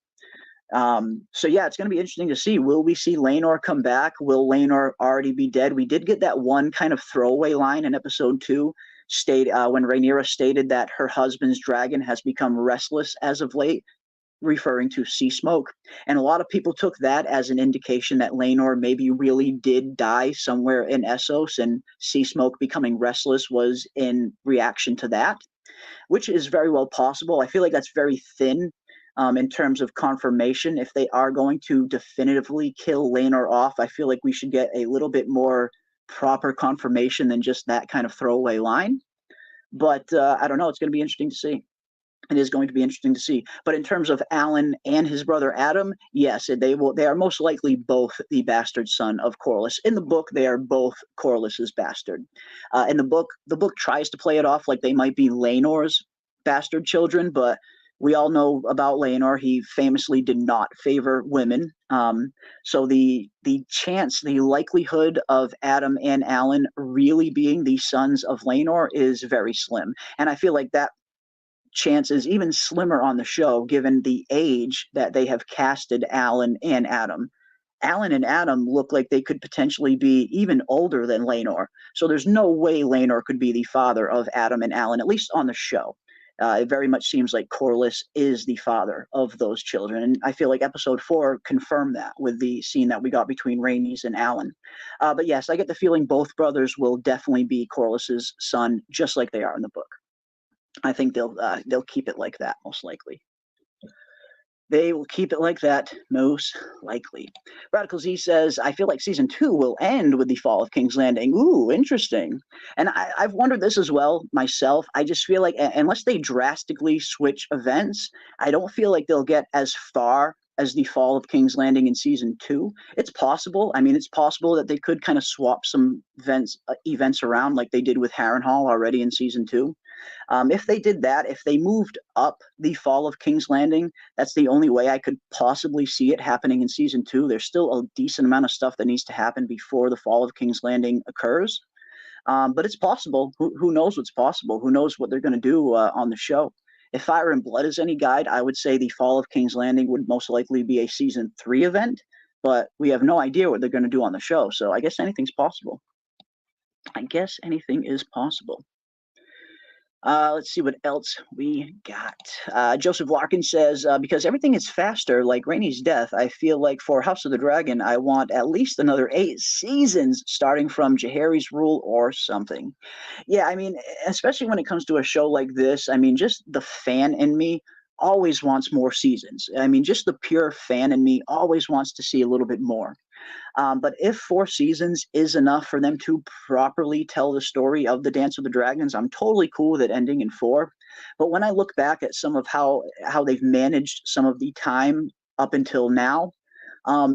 So yeah, it's going to be interesting to see. Will we see Laenor come back? Will Laenor already be dead? We did get that one kind of throwaway line in episode 2, when Rhaenyra stated that her husband's dragon has become restless as of late, referring to Sea Smoke. And a lot of people took that as an indication that Laenor maybe really did die somewhere in Essos, and Sea Smoke becoming restless was in reaction to that, which is very well possible. I feel like that's very thin in terms of confirmation. If they are going to definitively kill Laenor off, I feel like we should get a little bit more proper confirmation than just that kind of throwaway line. But I don't know. It's going to be interesting to see. It is going to be interesting to see. But in terms of Alan and his brother Adam, yes, they are most likely both the bastard son of Corlys. In the book, they are both Corlys's bastard. In the book tries to play it off like they might be Laenor's bastard children, but we all know about Laenor. He famously did not favor women. So the likelihood of Adam and Alan really being the sons of Laenor is very slim. And I feel like that chance is even slimmer on the show, given the age that they have casted Alan and Adam. Alan and Adam look like they could potentially be even older than Laenor. So there's no way Laenor could be the father of Adam and Alan, at least on the show. It very much seems like Corlys is the father of those children. And I feel like episode 4 confirmed that with the scene that we got between Rhaenys and Alan. But yes, I get the feeling both brothers will definitely be Corlys's son, just like they are in the book. I think they'll keep it like that, most likely. They will keep it like that, most likely. Radical Z says, I feel like Season 2 will end with the fall of King's Landing. Ooh, interesting. And I've wondered this as well myself. I just feel like unless they drastically switch events, I don't feel like they'll get as far as the fall of King's Landing in Season 2. It's possible. I mean, it's possible that they could kind of swap some events around like they did with Harrenhal already in Season 2. If they did that, if they moved up the fall of King's Landing, that's the only way I could possibly see it happening in Season 2. There's still a decent amount of stuff that needs to happen before the fall of King's Landing occurs. But it's possible. Who knows what's possible? Who knows what they're going to do on the show? If Fire and Blood is any guide, I would say the Fall of King's Landing would most likely be a season 3 event, but we have no idea what they're going to do on the show. So I guess anything's possible. I guess anything is possible. Let's see what else we got. Joseph Larkin says, because everything is faster, like Rhaenys' death, I feel like for House of the Dragon, I want at least another 8 seasons starting from Jaehaerys' rule or something. Yeah, I mean, especially when it comes to a show like this, I mean, just the fan in me always wants more seasons. I mean, just the pure fan in me always wants to see a little bit more. But if 4 seasons is enough for them to properly tell the story of the Dance of the Dragons, I'm totally cool with it ending in 4. But when I look back at some of how they've managed some of the time up until now,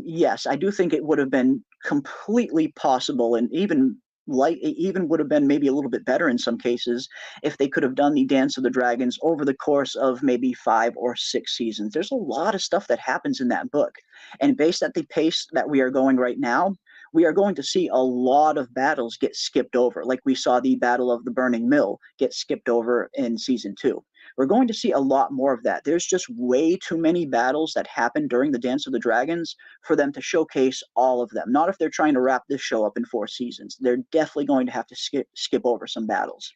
yes, I do think it would have been completely possible and even would have been maybe a little bit better in some cases if they could have done the Dance of the Dragons over the course of maybe 5 or 6 seasons. There's a lot of stuff that happens in that book. And based at the pace that we are going right now, we are going to see a lot of battles get skipped over. Like we saw the Battle of the Burning Mill get skipped over in season 2. We're going to see a lot more of that. There's just way too many battles that happen during the Dance of the Dragons for them to showcase all of them. Not if they're trying to wrap this show up in 4 seasons. They're definitely going to have to skip over some battles.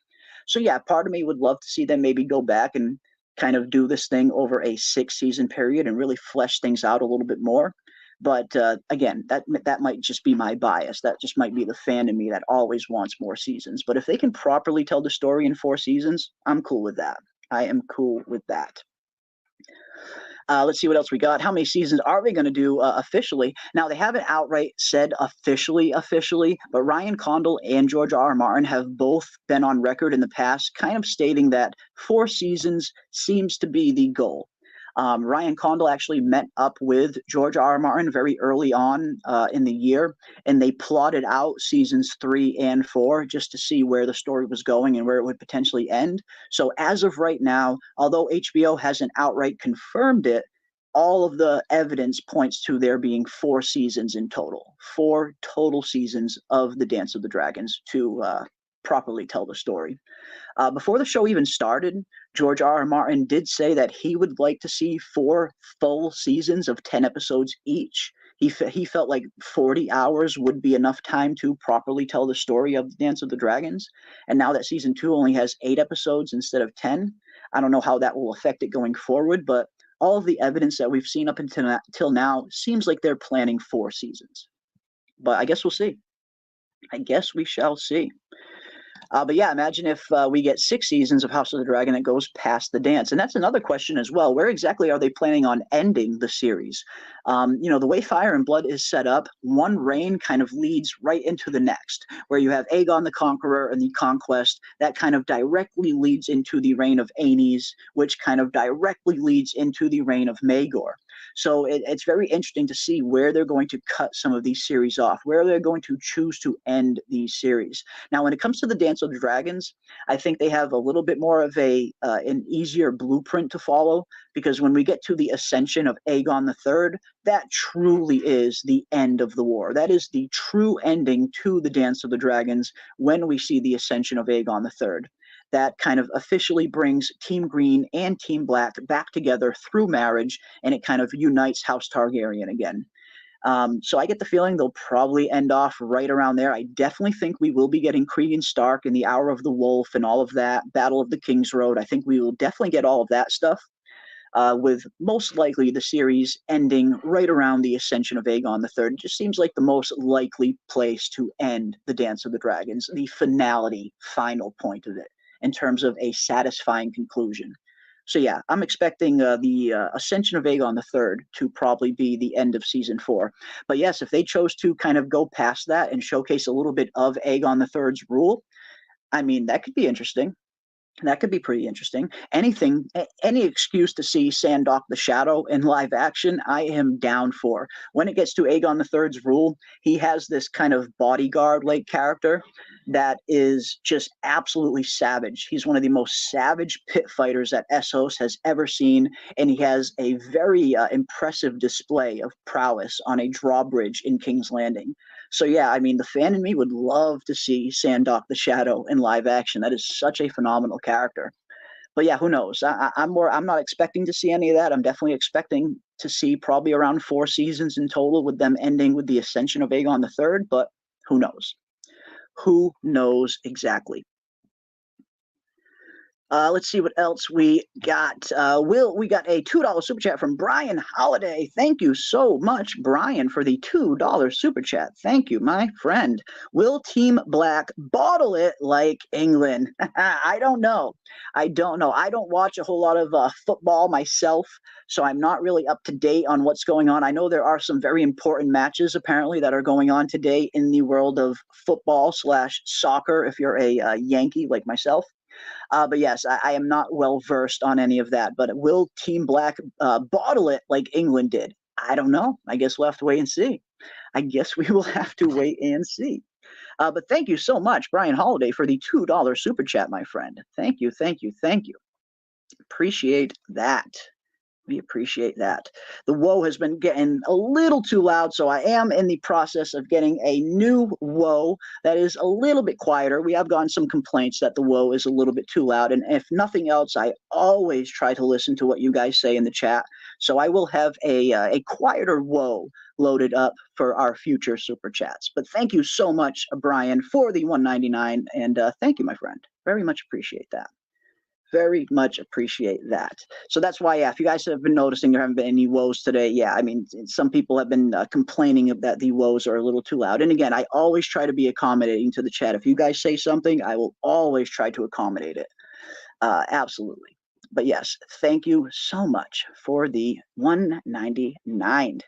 So yeah, part of me would love to see them maybe go back and kind of do this thing over a 6-season period and really flesh things out a little bit more. But again, that might just be my bias. That just might be the fan in me that always wants more seasons. But if they can properly tell the story in 4 seasons, I'm cool with that. I am cool with that. Let's see what else we got. How many seasons are they going to do officially? Now, they haven't outright said officially, but Ryan Condal and George R. R. Martin have both been on record in the past kind of stating that 4 seasons seems to be the goal. Ryan Condal actually met up with George R. R. Martin very early on in the year, and they plotted out seasons 3 and 4 just to see where the story was going and where it would potentially end. So as of right now, although HBO hasn't outright confirmed it, all of the evidence points to there being 4 seasons in total, 4 total seasons of the Dance of the Dragons to properly tell the story. Before the show even started, George R. R. Martin did say that he would like to see 4 full seasons of 10 episodes each. He felt like 40 hours would be enough time to properly tell the story of the Dance of the Dragons. And now that season 2 only has 8 episodes instead of 10, I don't know how that will affect it going forward, but all of the evidence that we've seen up until now seems like they're planning 4 seasons. But I guess we'll see. I guess we shall see. But yeah, imagine if we get 6 seasons of House of the Dragon that goes past the dance. And that's another question as well. Where exactly are they planning on ending the series? The way Fire and Blood is set up, one reign kind of leads right into the next, where you have Aegon the Conqueror and the Conquest. That kind of directly leads into the reign of Aenys, which kind of directly leads into the reign of Maegor. So it's very interesting to see where they're going to cut some of these series off, where they're going to choose to end these series. Now, when it comes to the Dance of the Dragons, I think they have a little bit more of an easier blueprint to follow, because when we get to the ascension of Aegon III, that truly is the end of the war. That is the true ending to the Dance of the Dragons when we see the ascension of Aegon III. That kind of officially brings Team Green and Team Black back together through marriage, and it kind of unites House Targaryen again. So I get the feeling they'll probably end off right around there. I definitely think we will be getting Creed Stark and the Hour of the Wolf and all of that, Battle of the King's Road. I think we will definitely get all of that stuff, with most likely the series ending right around the ascension of Aegon III. It just seems like the most likely place to end the Dance of the Dragons, the finality, final point of it, in terms of a satisfying conclusion. So yeah, I'm expecting the ascension of Aegon III to probably be the end of season 4. But yes, if they chose to kind of go past that and showcase a little bit of Aegon III's rule, I mean, that could be interesting. That could be pretty interesting. Any excuse to see Sandok the Shadow in live action, I am down for. When it gets to Aegon III's rule, he has this kind of bodyguard-like character. that is just absolutely savage. He's one of the most savage pit fighters that Essos has ever seen, and he has a very impressive display of prowess on a drawbridge in King's Landing. So yeah, I mean, the fan in me would love to see Sandok the Shadow in live action. That is such a phenomenal character. But yeah, who knows? I'm not expecting to see any of that. I'm definitely expecting to see probably around 4 seasons in total, with them ending with the ascension of Aegon III. But who knows? Who knows exactly? Let's see what else we got. We got a $2 super chat from Brian Holiday. Thank you so much, Brian, for the $2 super chat. Thank you, my friend. Will Team Black bottle it like England? I don't know. I don't watch a whole lot of football myself, so I'm not really up to date on what's going on. I know there are some very important matches apparently that are going on today in the world of football / soccer if you're a Yankee like myself. But yes, I am not well versed on any of that. But will Team Black bottle it like England did? I don't know. I guess we'll have to wait and see. I guess we will have to wait and see. But thank you so much, Brian Holiday, for the $2 super chat, my friend. Thank you, thank you, thank you. Appreciate that. We appreciate that. The woe has been getting a little too loud, so I am in the process of getting a new woe that is a little bit quieter. We have gotten some complaints that the woe is a little bit too loud, and if nothing else, I always try to listen to what you guys say in the chat. So I will have a quieter woe loaded up for our future super chats. But thank you so much, Brian, for the $1.99, and thank you, my friend. Very much appreciate that. Very much appreciate that. So that's why, yeah, if you guys have been noticing there haven't been any woes today, yeah, I mean, some people have been complaining that the woes are a little too loud. And again, I always try to be accommodating to the chat. If you guys say something, I will always try to accommodate it. Absolutely. But yes, thank you so much for the $1.99.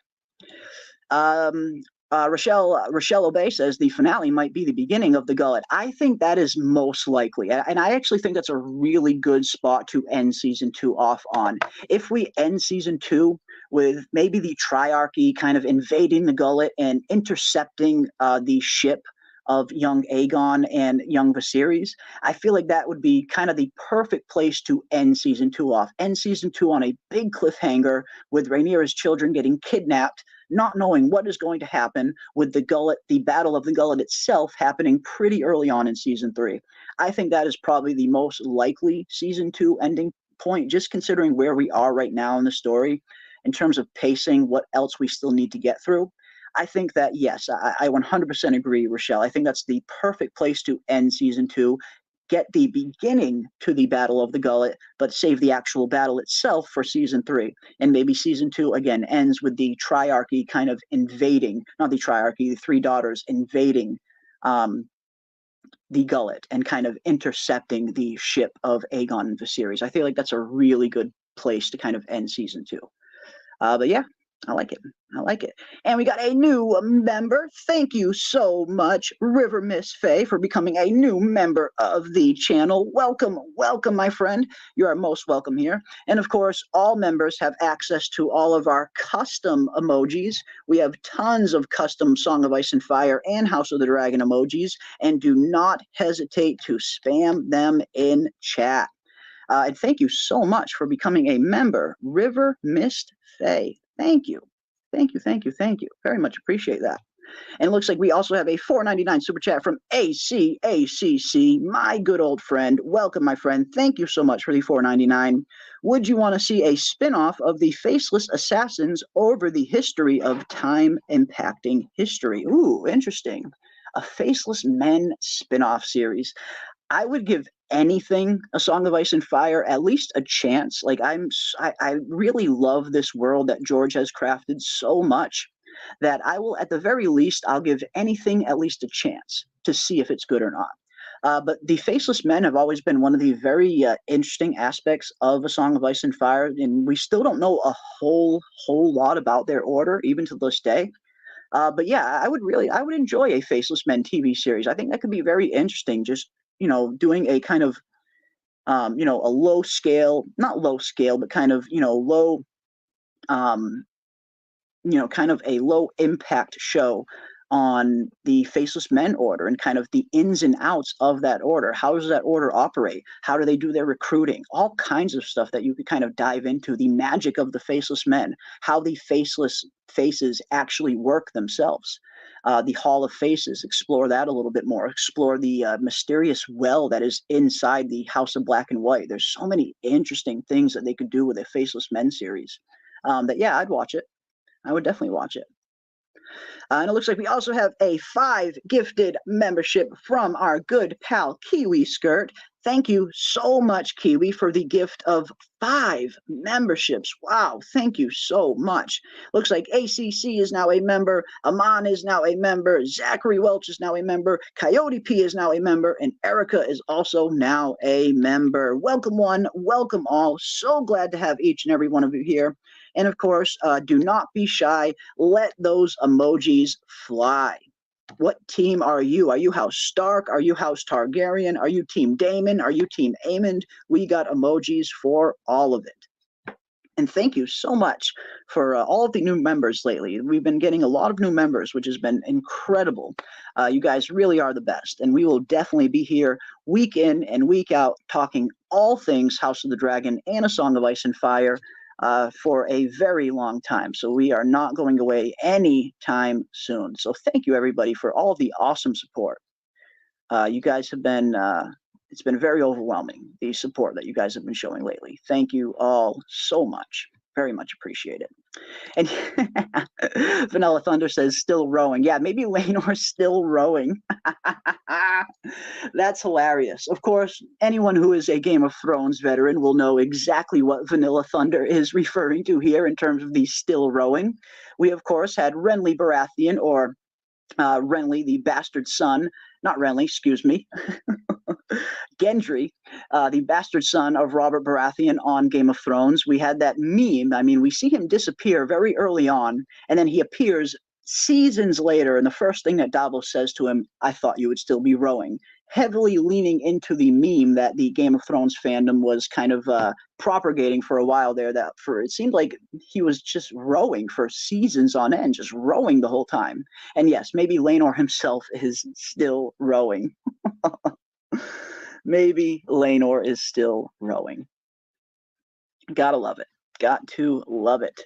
Rochelle Obey says the finale might be the beginning of the Gullet. I think that is most likely, and I actually think that's a really good spot to end season 2 off on. If we end season 2 with maybe the Triarchy kind of invading the Gullet and intercepting the ship of young Aegon and young Viserys, I feel like that would be kind of the perfect place to end season 2 off. End season 2 on a big cliffhanger with Rhaenyra's children getting kidnapped, not knowing what is going to happen, with the Gullet, the Battle of the Gullet itself happening pretty early on in season 3. I think that is probably the most likely season 2 ending point, just considering where we are right now in the story in terms of pacing, what else we still need to get through. I think that, yes, I 100% agree, Rochelle. I think that's the perfect place to end season 2. Get the beginning to the Battle of the Gullet, but save the actual battle itself for season 3. And maybe season 2, again, ends with the Triarchy kind of invading, not the Triarchy, the Three Daughters invading the Gullet and kind of intercepting the ship of Aegon and Viserys. I feel like that's a really good place to kind of end season 2. But yeah, I like it. I like it. And we got a new member. Thank you so much, River Miss Faye, for becoming a new member of the channel. Welcome, welcome, my friend. You are most welcome here. And of course, all members have access to all of our custom emojis. We have tons of custom Song of Ice and Fire and House of the Dragon emojis, and do not hesitate to spam them in chat. And thank you so much for becoming a member, River Mist Faye. Thank you. Thank you, thank you, thank you. Very much appreciate that. And it looks like we also have a $4.99 super chat from ACACC, my good old friend. Welcome, my friend. Thank you so much for the $4.99. Would you want to see a spin-off of the Faceless Assassins over the history of time impacting history? Ooh, interesting. A Faceless Men spin-off series. I would give anything A Song of Ice and Fire at least a chance. Like I really love this world that George has crafted so much that I will, at the very least, I'll give anything at least a chance to see if it's good or not. But the Faceless Men have always been one of the very interesting aspects of A Song of Ice and Fire, and we still don't know a whole lot about their order, even to this day. But yeah, I would enjoy a Faceless Men TV series. I think that could be very interesting. Just, you know, doing a kind of, you know, a low scale, not low scale, but kind of, you know, low, you know, kind of a low impact show on the Faceless Men Order and kind of the ins and outs of that order. How does that order operate? How do they do their recruiting? All kinds of stuff that you could kind of dive into. The magic of the Faceless Men, how the faceless faces actually work themselves. The Hall of Faces, explore that a little bit more. Explore the mysterious well that is inside the House of Black and White. There's so many interesting things that they could do with a Faceless Men series. Yeah, I'd watch it. I would definitely watch it. And it looks like we also have a 5 gifted membership from our good pal Kiwi Skirt. Thank you so much, Kiwi, for the gift of 5 memberships. Wow, thank you so much. Looks like ACC is now a member, Aman is now a member, Zachary Welch is now a member, Coyote P is now a member, and Erica is also now a member. Welcome one, welcome all. So glad to have each and every one of you here. And of course, do not be shy. Let those emojis fly. What team are you? Are you House Stark? Are you House Targaryen? Are you Team Damon? Are you Team Aemond? We got emojis for all of it. And thank you so much for all of the new members lately. We've been getting a lot of new members, which has been incredible. You guys really are the best. And we will definitely be here week in and week out talking all things House of the Dragon and A Song of Ice and Fire for a very long time. So we are not going away anytime soon. So thank you, everybody, for all of the awesome support. You guys have been, it's been very overwhelming, the support that you guys have been showing lately. Thank you all so much. Very much appreciate it. And Vanilla Thunder says, still rowing. Yeah, maybe Laenor's still rowing. That's hilarious. Of course, anyone who is a Game of Thrones veteran will know exactly what Vanilla Thunder is referring to here in terms of the still rowing. We, of course, had Renly Baratheon, or Renly, the bastard son, not Renly, excuse me, Gendry, the bastard son of Robert Baratheon on Game of Thrones. We had that meme. I mean, we see him disappear very early on, and then he appears seasons later, and the first thing that Davos says to him, I thought you would still be rowing, heavily leaning into the meme that the Game of Thrones fandom was kind of propagating for a while there, that for it seemed like he was just rowing for seasons on end, just rowing the whole time. And yes, maybe Laenor himself is still rowing. Maybe Laenor is still rowing. Gotta love it. Got to love it.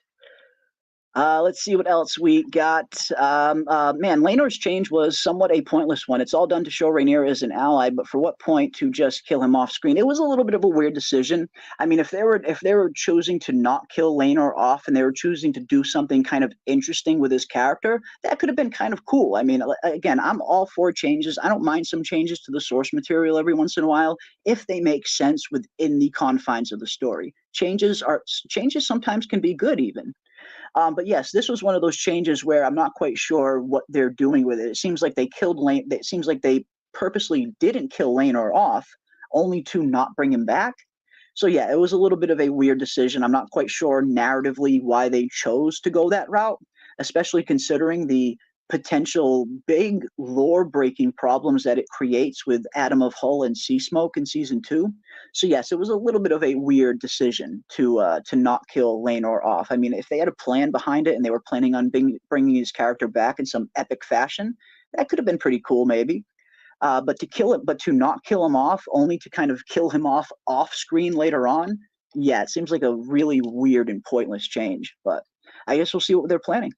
Let's see what else we got. Man, Laenor's change was somewhat a pointless one. It's all done to show Rhaenyra as an ally, but for what point to just kill him off screen? It was a little bit of a weird decision. I mean, if they were choosing to not kill Laenor off and they were choosing to do something kind of interesting with his character, that could have been kind of cool. I mean, again, I'm all for changes. I don't mind some changes to the source material every once in a while if they make sense within the confines of the story. Changes sometimes can be good even. But yes, this was one of those changes where I'm not quite sure what they're doing with it. It seems like they killed Lane. It seems like they purposely didn't kill Laenor off, only to not bring him back. So yeah, it was a little bit of a weird decision. I'm not quite sure narratively why they chose to go that route, especially considering the potential big lore-breaking problems that it creates with Adam of Hull and Sea Smoke in season 2. So yes, it was a little bit of a weird decision to not kill Laenor off. I mean, if they had a plan behind it and they were planning on bringing his character back in some epic fashion, that could have been pretty cool, maybe. But to not kill him off, only to kind of kill him off screen later on, yeah, it seems like a really weird and pointless change. But I guess we'll see what they're planning.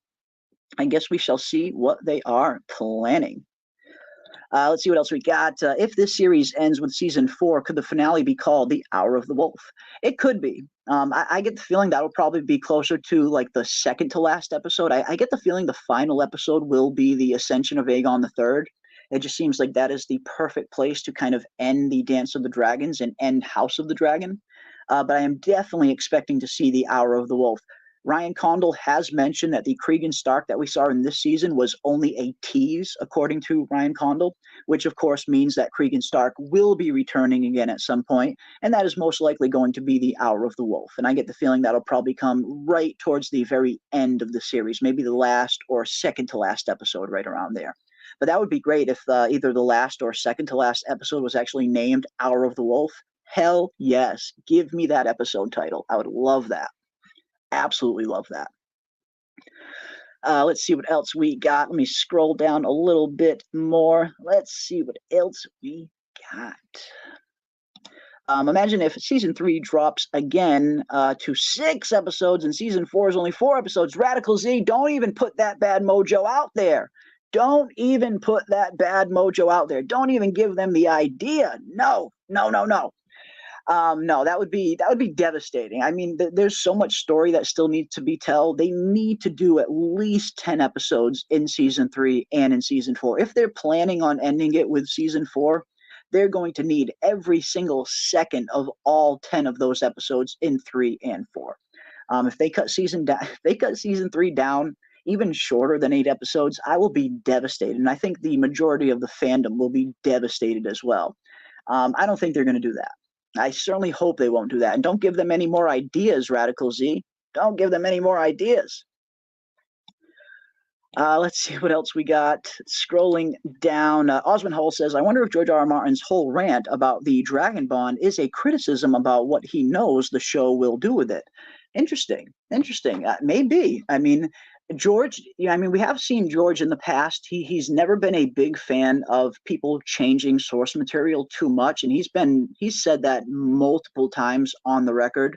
I guess we shall see what they are planning. Let's see what else we got. If this series ends with season 4, could the finale be called The Hour of the Wolf? It could be. I get the feeling that will probably be closer to like the second to last episode. I get the feeling the final episode will be the Ascension of Aegon III. It just seems like that is the perfect place to kind of end the Dance of the Dragons and end House of the Dragon. But I am definitely expecting to see The Hour of the Wolf. Ryan Condal has mentioned that the Cregan Stark that we saw in this season was only a tease, according to Ryan Condal, which of course means that Cregan Stark will be returning again at some point, and that is most likely going to be the Hour of the Wolf. And I get the feeling that'll probably come right towards the very end of the series, maybe the last or second to last episode, right around there. But that would be great if either the last or second to last episode was actually named Hour of the Wolf. Hell yes, give me that episode title. I would love that. Absolutely love that. Let's see what else we got. Let me scroll down a little bit more. Let's see what else we got. Imagine if season 3 drops again to 6 episodes and season 4 is only 4 episodes. Radical Z, don't even put that bad mojo out there. Don't even put that bad mojo out there. Don't even give them the idea. No. No, that would be devastating. I mean, there's so much story that still needs to be told. They need to do at least 10 episodes in season 3 and in season 4. If they're planning on ending it with season 4, they're going to need every single second of all 10 of those episodes in 3 and 4. If they cut season 3 down even shorter than 8 episodes, I will be devastated, and I think the majority of the fandom will be devastated as well. I don't think they're going to do that. I certainly hope they won't do that. And don't give them any more ideas, Radical Z. Don't give them any more ideas. Let's see what else we got. Scrolling down, Osmond Hull says, I wonder if George R. R. Martin's whole rant about the Dragon Bond is a criticism about what he knows the show will do with it. Interesting. Maybe. I mean, George, we have seen George in the past. He's never been a big fan of people changing source material too much. And he's said that multiple times on the record,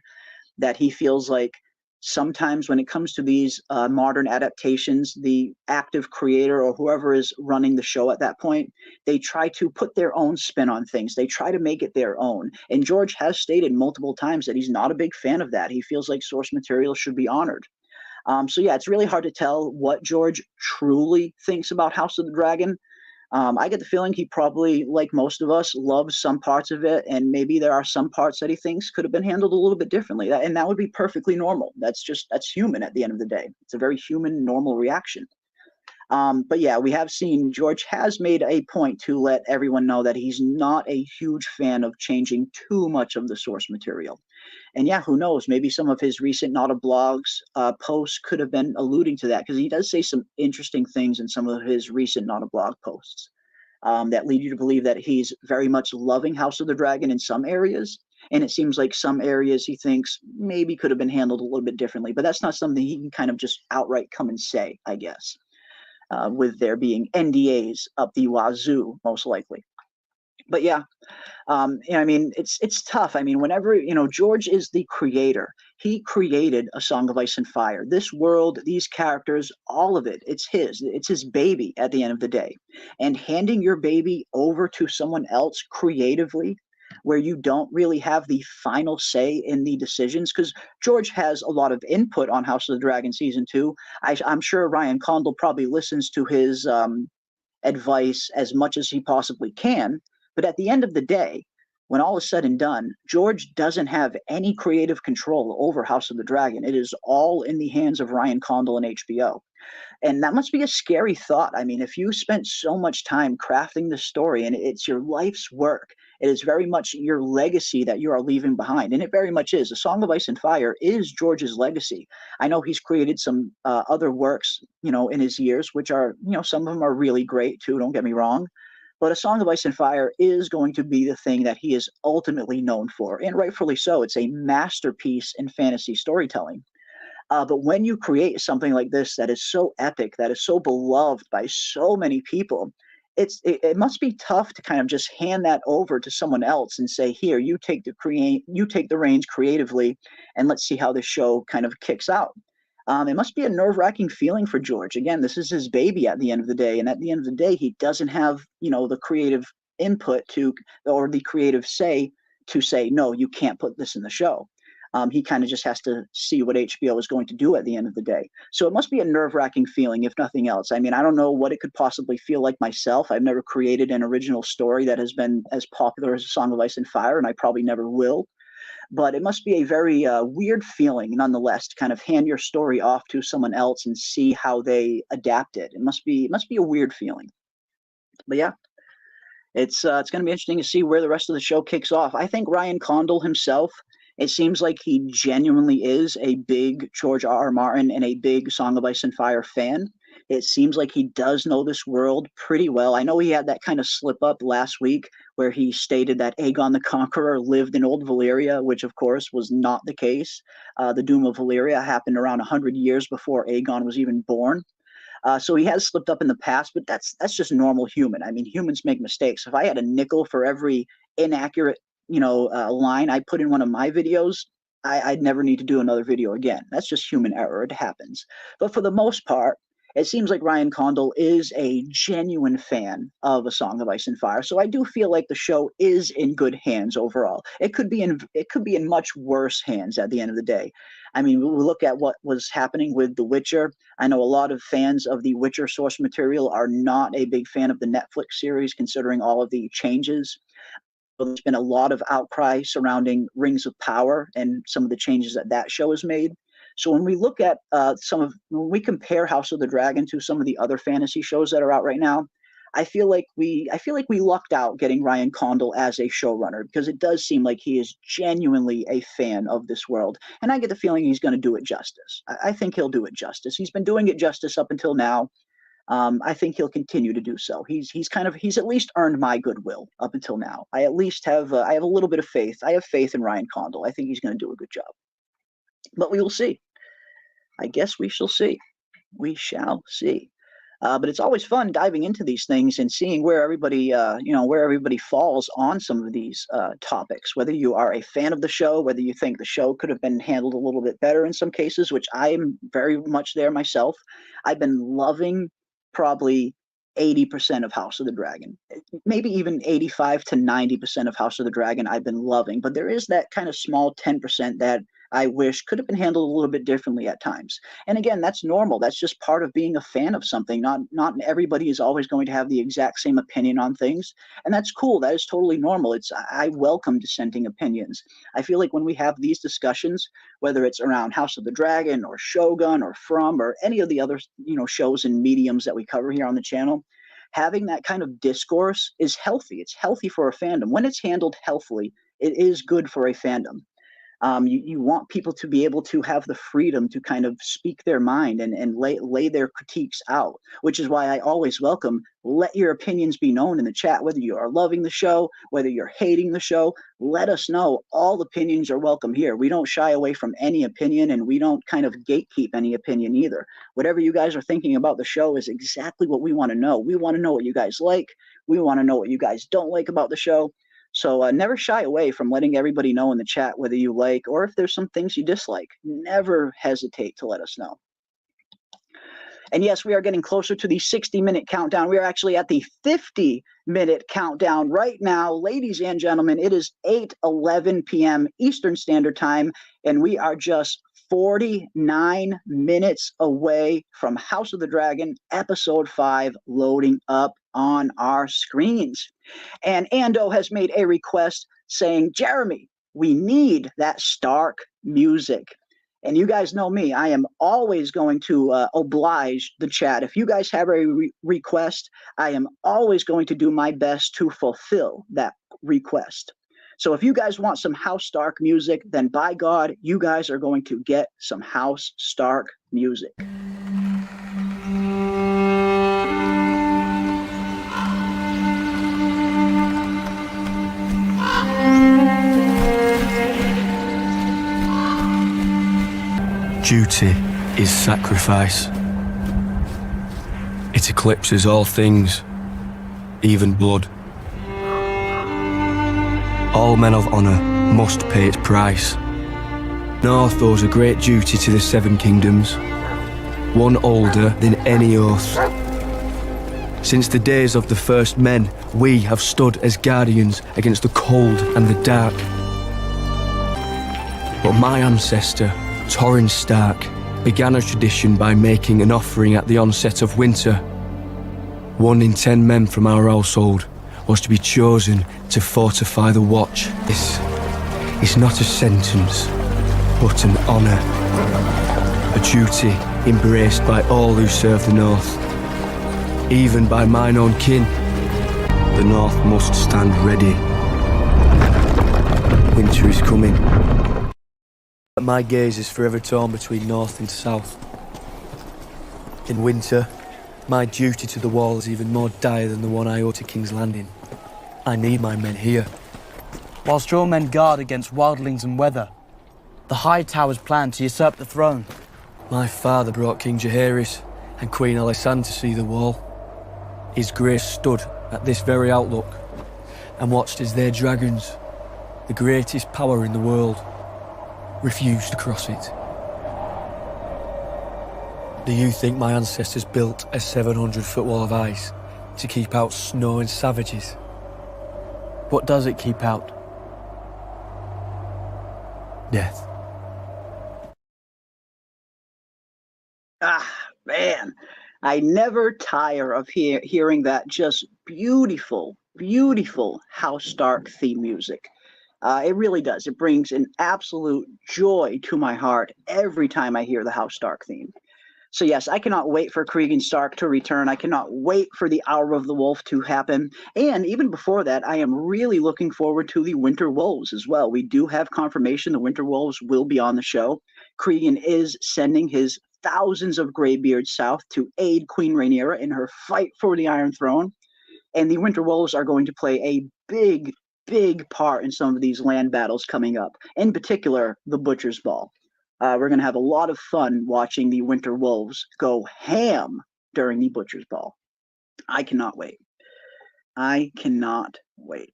that he feels like sometimes when it comes to these modern adaptations, the active creator or whoever is running the show at that point, they try to put their own spin on things. They try to make it their own. And George has stated multiple times that he's not a big fan of that. He feels like source material should be honored. So yeah, it's really hard to tell what George truly thinks about House of the Dragon. I get the feeling he probably, like most of us, loves some parts of it, and maybe there are some parts that he thinks could have been handled a little bit differently, and that would be perfectly normal. That's human at the end of the day. It's a very human, normal reaction. But yeah, we have seen George has made a point to let everyone know that he's not a huge fan of changing too much of the source material. And yeah, who knows? Maybe some of his recent Not a Blogs posts could have been alluding to that, because he does say some interesting things in some of his recent Not a Blog posts that lead you to believe that he's very much loving House of the Dragon in some areas. And it seems like some areas he thinks maybe could have been handled a little bit differently. But that's not something he can kind of just outright come and say, I guess, with there being NDAs up the wazoo, most likely. But yeah, it's tough. I mean, whenever, George is the creator. He created A Song of Ice and Fire. This world, these characters, all of it, it's his baby at the end of the day. And handing your baby over to someone else creatively, where you don't really have the final say in the decisions, because George has a lot of input on House of the Dragon Season 2. I'm sure Ryan Condal probably listens to his advice as much as he possibly can. But at the end of the day, when all is said and done, George doesn't have any creative control over House of the Dragon. It is all in the hands of Ryan Condal and HBO. And that must be a scary thought. I mean, if you spent so much time crafting the story and it's your life's work, it is very much your legacy that you are leaving behind. And it very much is. A Song of Ice and Fire is George's legacy. I know he's created some other works, in his years, which are, some of them are really great too, don't get me wrong. But A Song of Ice and Fire is going to be the thing that he is ultimately known for, and rightfully so. It's a masterpiece in fantasy storytelling. But when you create something like this that is so epic, that is so beloved by so many people, it must be tough to kind of just hand that over to someone else and say, here, you take the reins creatively, and let's see how this show kind of kicks out. It must be a nerve-wracking feeling for George. Again, this is his baby at the end of the day, and at the end of the day, he doesn't have, the creative input or the creative say to say, no, you can't put this in the show. He kind of just has to see what HBO is going to do at the end of the day. So it must be a nerve-wracking feeling, if nothing else. I mean, I don't know what it could possibly feel like myself. I've never created an original story that has been as popular as A Song of Ice and Fire, and I probably never will. But it must be a very weird feeling, nonetheless, to kind of hand your story off to someone else and see how they adapt it. It must be a weird feeling. But yeah, it's going to be interesting to see where the rest of the show kicks off. I think Ryan Condal himself, it seems like he genuinely is a big George R. R. Martin and a big Song of Ice and Fire fan. It seems like he does know this world pretty well. I know he had that kind of slip up last week where he stated that Aegon the Conqueror lived in Old Valyria, which of course was not the case. The Doom of Valyria happened around 100 years before Aegon was even born. So he has slipped up in the past, but that's just normal human. I mean, humans make mistakes. If I had a nickel for every inaccurate, line I put in one of my videos, I'd never need to do another video again. That's just human error. It happens. But for the most part, it seems like Ryan Condal is a genuine fan of A Song of Ice and Fire. So I do feel like the show is in good hands overall. It could be in much worse hands at the end of the day. I mean, we look at what was happening with The Witcher. I know a lot of fans of The Witcher source material are not a big fan of the Netflix series, considering all of the changes. There's been a lot of outcry surrounding Rings of Power and some of the changes that show has made. So when we look at when we compare House of the Dragon to some of the other fantasy shows that are out right now, I feel like we lucked out getting Ryan Condal as a showrunner, because it does seem like he is genuinely a fan of this world, and I get the feeling he's going to do it justice. I think he'll do it justice. He's been doing it justice up until now. I think he'll continue to do so. He's at least earned my goodwill up until now. I at least have I have a little bit of faith. I have faith in Ryan Condal. I think he's going to do a good job. But we will see. I guess we shall see. We shall see. But it's always fun diving into these things and seeing where everybody falls on some of these topics. Whether you are a fan of the show, whether you think the show could have been handled a little bit better in some cases, which I am very much there myself. I've been loving probably 80% of House of the Dragon, maybe even 85 to 90% of House of the Dragon I've been loving. But there is that kind of small 10% that I wish could have been handled a little bit differently at times. And again, that's normal. That's just part of being a fan of something. Not everybody is always going to have the exact same opinion on things, and that's cool. That is totally normal. I welcome dissenting opinions. I feel like when we have these discussions, whether it's around House of the Dragon or Shogun or From or any of the other shows and mediums that we cover here on the channel, having that kind of discourse is healthy. It's healthy for a fandom. When it's handled healthily, it is good for a fandom. You want people to be able to have the freedom to kind of speak their mind and lay their critiques out, which is why I always welcome, let your opinions be known in the chat, whether you are loving the show, whether you're hating the show. Let us know. All opinions are welcome here. We don't shy away from any opinion, and we don't kind of gatekeep any opinion either. Whatever you guys are thinking about the show is exactly what we want to know. We want to know what you guys like. We want to know what you guys don't like about the show. So never shy away from letting everybody know in the chat whether you like or if there's some things you dislike. Never hesitate to let us know. And yes, we are getting closer to the 60-minute countdown. We are actually at the 50-minute countdown right now. Ladies and gentlemen, it is 8:11 p.m. Eastern Standard Time, and we are just 49 minutes away from House of the Dragon Episode 5 loading up on our screens. And Ando has made a request saying, Jeremy, we need that Stark music. And you guys know me, I am always going to oblige the chat. If you guys have a request, I am always going to do my best to fulfill that request. So if you guys want some House Stark music, then by God, you guys are going to get some House Stark music. Duty is sacrifice. It eclipses all things, even blood. All men of honour must pay its price. North owes a great duty to the Seven Kingdoms, one older than any oath. Since the days of the first men, we have stood as guardians against the cold and the dark. But my ancestor, Torrin Stark, began a tradition by making an offering at the onset of winter. 1 in 10 men from our household was to be chosen to fortify the watch. This is not a sentence, but an honour. A duty embraced by all who serve the North. Even by mine own kin. The North must stand ready. Winter is coming. My gaze is forever torn between North and South. In winter, my duty to the wall is even more dire than the one I owe to King's Landing. I need my men here. Whilst your men guard against wildlings and weather, the High Towers plan to usurp the throne. My father brought King Jaehaerys and Queen Alysanne to see the wall. His Grace stood at this very outlook and watched as their dragons, the greatest power in the world, refused to cross it. Do you think my ancestors built a 700-foot wall of ice to keep out snow and savages? What does it keep out? Death. Ah, man. I never tire of hearing that just beautiful, beautiful House Stark theme music. It really does. It brings an absolute joy to my heart every time I hear the House Stark theme. So yes, I cannot wait for Cregan Stark to return. I cannot wait for the Hour of the Wolf to happen. And even before that, I am really looking forward to the Winter Wolves as well. We do have confirmation the Winter Wolves will be on the show. Cregan is sending his thousands of Greybeards south to aid Queen Rhaenyra in her fight for the Iron Throne. And the Winter Wolves are going to play a big, big part in some of these land battles coming up. In particular, the Butcher's Ball. We're going to have a lot of fun watching the Winter Wolves go ham during the Butcher's Ball. I cannot wait. I cannot wait.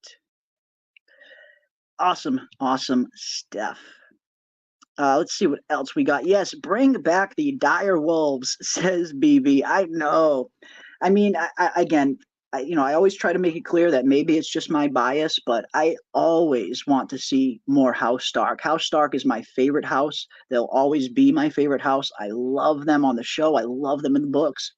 Awesome, awesome stuff. Let's see what else we got. Yes, bring back the dire wolves, says BB. I know. I mean, I always try to make it clear that maybe it's just my bias, but I always want to see more House Stark. House Stark is my favorite house. They'll always be my favorite house. I love them on the show. I love them in the books.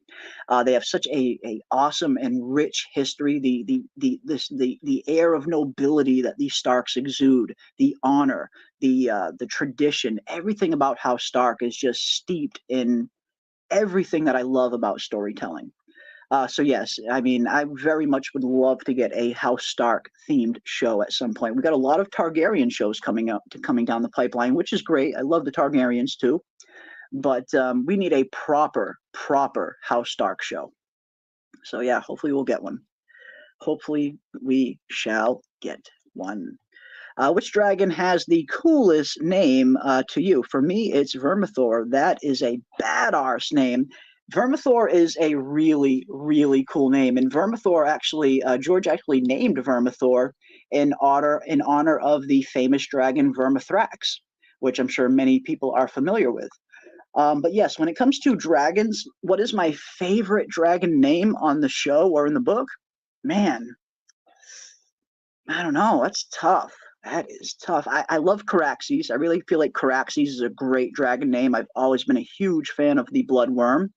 They have such a awesome and rich history. The air of nobility that these Starks exude, the honor, the tradition, everything about House Stark is just steeped in everything that I love about storytelling. So yes, I mean, I very much would love to get a House Stark themed show at some point. We've got a lot of Targaryen shows coming down the pipeline, which is great. I love the Targaryens too, but we need a proper House Stark show. So yeah, hopefully we'll get one. Hopefully we shall get one. Which dragon has the coolest name to you? For me, it's Vermithor. That is a badass name. Vermithor is a really, really cool name. And Vermithor actually, George actually named Vermithor in honor of the famous dragon Vermithrax, which I'm sure many people are familiar with. But yes, when it comes to dragons, what is my favorite dragon name on the show or in the book? Man, I don't know. That's tough. That is tough. I love Caraxes. I really feel like Caraxes is a great dragon name. I've always been a huge fan of the Bloodworm.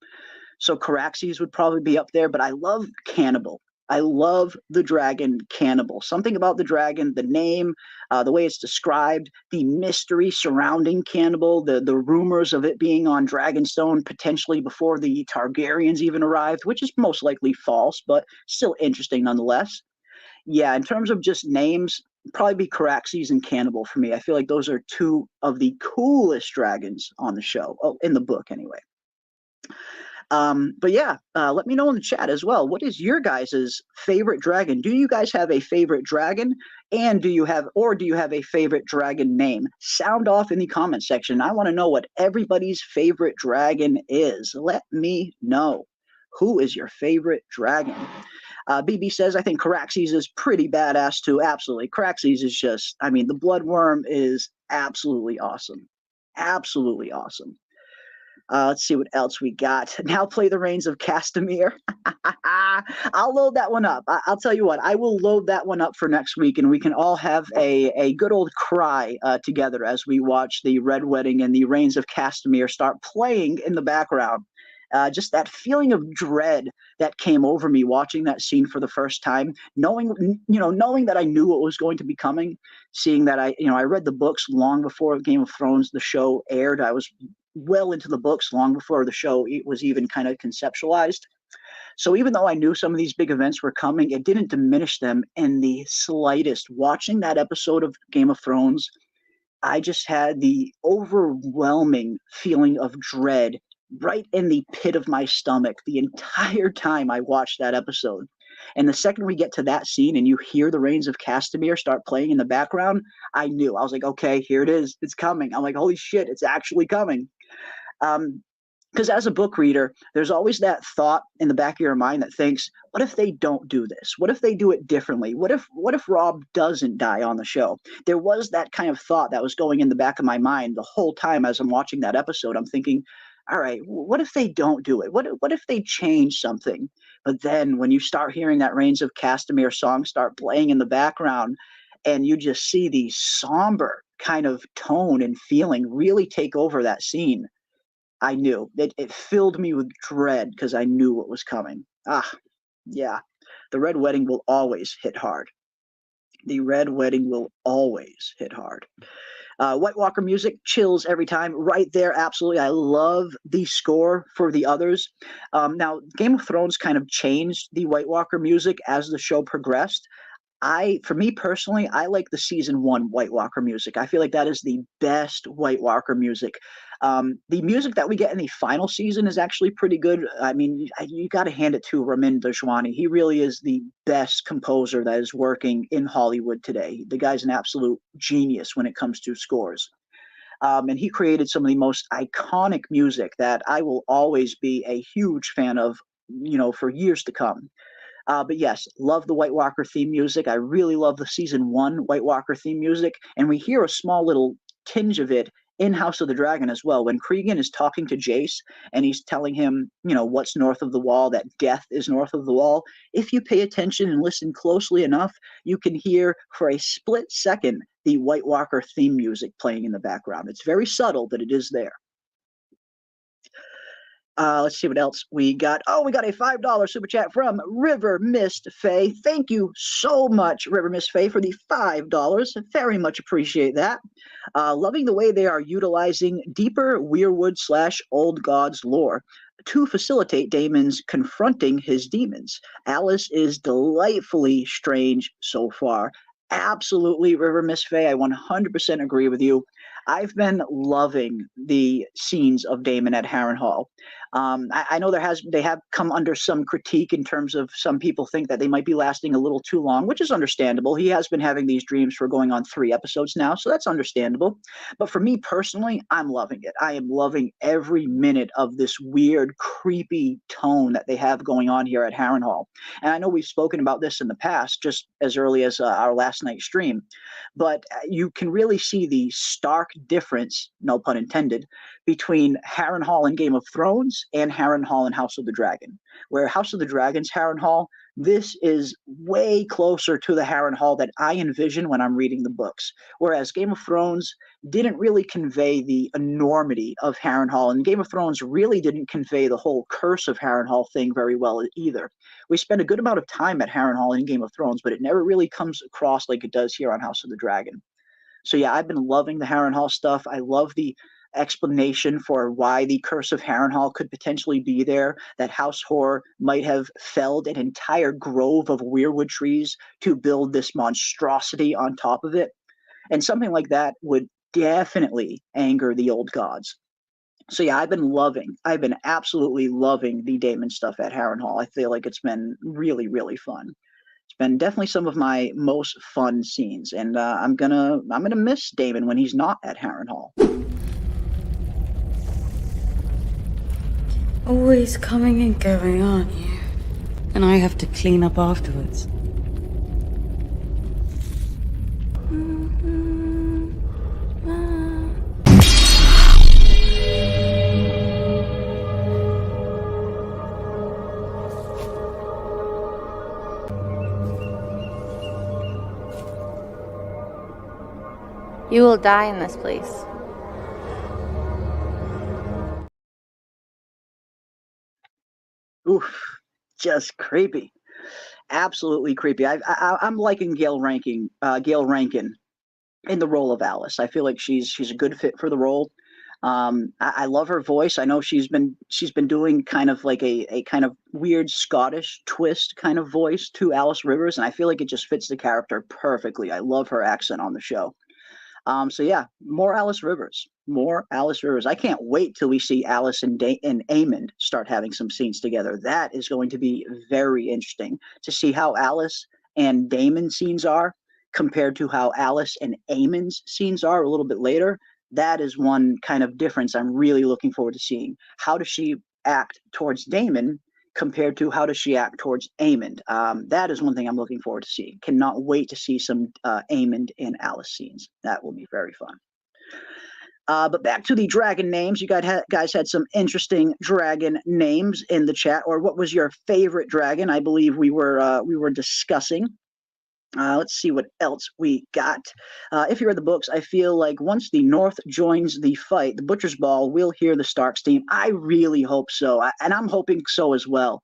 So Caraxes would probably be up there, but I love Cannibal. I love the dragon Cannibal. Something about the dragon, the name, the way it's described, the mystery surrounding Cannibal, the rumors of it being on Dragonstone potentially before the Targaryens even arrived, which is most likely false, but still interesting nonetheless. Yeah, in terms of just names, probably be Caraxes and Cannibal for me. I feel like those are two of the coolest dragons on the show. Oh, in the book anyway. But yeah, let me know in the chat as well. What is your guys' favorite dragon? Do you guys have a favorite dragon? And do you have a favorite dragon name? Sound off in the comment section. I want to know what everybody's favorite dragon is. Let me know. Who is your favorite dragon? BB says, I think Caraxes is pretty badass too. Absolutely. Caraxes is just, I mean, the Bloodworm is absolutely awesome. Absolutely awesome. Let's see what else we got. Now play the Reigns of Castamere. I'll load that one up. I'll tell you what, I will load that one up for next week, and we can all have a good old cry together as we watch the Red Wedding and the Reigns of Castamere start playing in the background. Just that feeling of dread that came over me watching that scene for the first time, knowing that I knew what was going to be coming, seeing that I read the books long before Game of Thrones, the show aired. I was well into the books long before the show was even kind of conceptualized. So even though I knew some of these big events were coming, it didn't diminish them in the slightest. Watching that episode of Game of Thrones, I just had the overwhelming feeling of dread right in the pit of my stomach the entire time I watched that episode. And the second we get to that scene and you hear the Reigns of Castamere start playing in the background, I knew. I was like, okay, here it is. It's coming. I'm like, holy shit, it's actually coming. Because as a book reader, there's always that thought in the back of your mind that thinks, what if they don't do this? What if they do it differently? What if Rob doesn't die on the show? There was that kind of thought that was going in the back of my mind the whole time as I'm watching that episode. I'm thinking, all right, what if they don't do it? What if they change something? But then when you start hearing that Reigns of Castamere song start playing in the background, and you just see the somber kind of tone and feeling really take over that scene, I knew. It filled me with dread because I knew what was coming. Yeah. The Red Wedding will always hit hard. The Red Wedding will always hit hard. White Walker music, chills every time. Right there, absolutely. I love the score for the others. Now, Game of Thrones kind of changed the White Walker music as the show progressed. For me personally, I like the season 1 White Walker music. I feel like that is the best White Walker music. The music that we get in the final season is actually pretty good. I mean, you got to hand it to Ramin Djawadi. He really is the best composer that is working in Hollywood today. The guy's an absolute genius when it comes to scores. And he created some of the most iconic music that I will always be a huge fan of, for years to come. But yes, love the White Walker theme music. I really love the season 1 White Walker theme music. And we hear a small little tinge of it in House of the Dragon as well. When Cregan is talking to Jace and he's telling him, what's north of the wall, that death is north of the wall. If you pay attention and listen closely enough, you can hear for a split second the White Walker theme music playing in the background. It's very subtle, but it is there. Let's see what else we got. Oh, we got a $5 super chat from River Mist Faye. Thank you so much, River Mist Faye, for the $5. Very much appreciate that. Loving the way they are utilizing deeper Weirwood/Old Gods lore to facilitate Damon's confronting his demons. Alice is delightfully strange so far. Absolutely, River Miss Faye, I 100% agree with you. I've been loving the scenes of Damon at Harrenhal. I know they have come under some critique in terms of some people think that they might be lasting a little too long, which is understandable. He has been having these dreams for going on 3 episodes now, so that's understandable. But for me personally, I'm loving it. I am loving every minute of this weird, creepy tone that they have going on here at Harrenhal. And I know we've spoken about this in the past, just as early as our last night's stream, but you can really see the stark difference, no pun intended, between Harrenhal and Game of Thrones and Harrenhal and House of the Dragon. Where House of the Dragon's Harrenhal, this is way closer to the Harrenhal that I envision when I'm reading the books. Whereas Game of Thrones didn't really convey the enormity of Harrenhal, and Game of Thrones really didn't convey the whole curse of Harrenhal thing very well either. We spend a good amount of time at Harrenhal in Game of Thrones, but it never really comes across like it does here on House of the Dragon. So yeah, I've been loving the Harrenhal stuff. I love the explanation for why the curse of Harrenhal could potentially be there, that House Horror might have felled an entire grove of weirwood trees to build this monstrosity on top of it. And something like that would definitely anger the old gods. So yeah, I've been absolutely loving the Damon stuff at Harrenhal. I feel like it's been really, really fun. It's been definitely some of my most fun scenes, and I'm gonna miss Damon when he's not at Harrenhal. Always coming and going, aren't you? And I have to clean up afterwards. You will die in this place. Oof, just creepy. Absolutely creepy. I'm liking Gail Rankin in the role of Alice. I feel like she's a good fit for the role. I love her voice. I know she's been doing kind of like a kind of weird Scottish twist kind of voice to Alice Rivers, and I feel like it just fits the character perfectly. I love her accent on the show. So yeah, more Alice Rivers. I can't wait till we see Alice and Aemond start having some scenes together. That is going to be very interesting to see how Alice and Damon's scenes are compared to how Alice and Aemond's scenes are a little bit later. That is one kind of difference I'm really looking forward to seeing. How does she act towards Damon compared to how does she act towards Aemond? That is one thing I'm looking forward to seeing. Cannot wait to see some Aemond and Alice scenes. That will be very fun. But back to the dragon names. You guys had some interesting dragon names in the chat. Or what was your favorite dragon? I believe we were discussing. Let's see what else we got. If you read the books, I feel like once the North joins the fight, the Butcher's Ball will hear the Stark's theme. I really hope so, and I'm hoping so as well.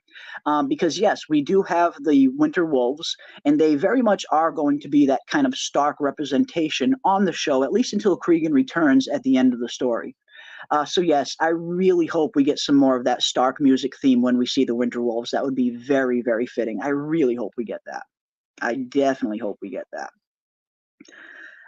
Because yes, we do have the Winter Wolves, and they very much are going to be that kind of Stark representation on the show, at least until Cregan returns at the end of the story. So yes, I really hope we get some more of that Stark music theme when we see the Winter Wolves. That would be very, very fitting. I really hope we get that. I definitely hope we get that.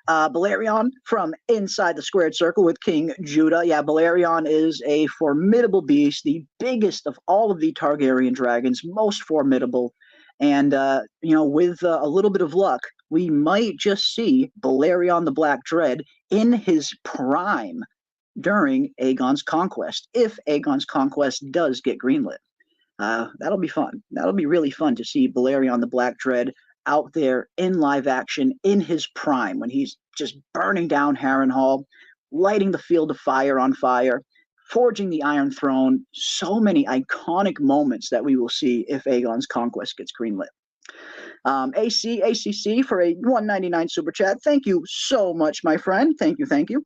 Balerion from Inside the Squared Circle with King Judah. Yeah, Balerion is a formidable beast, the biggest of all of the Targaryen dragons, most formidable. And, with a little bit of luck, we might just see Balerion the Black Dread in his prime during Aegon's conquest, if Aegon's conquest does get greenlit. That'll be fun. That'll be really fun to see Balerion the Black Dread out there in live action in his prime when he's just burning down Harrenhal, lighting the Field of Fire on fire, forging the Iron Throne. So many iconic moments that we will see if Aegon's conquest gets greenlit. ACC for a 199 super chat. Thank you so much, my friend. Thank you.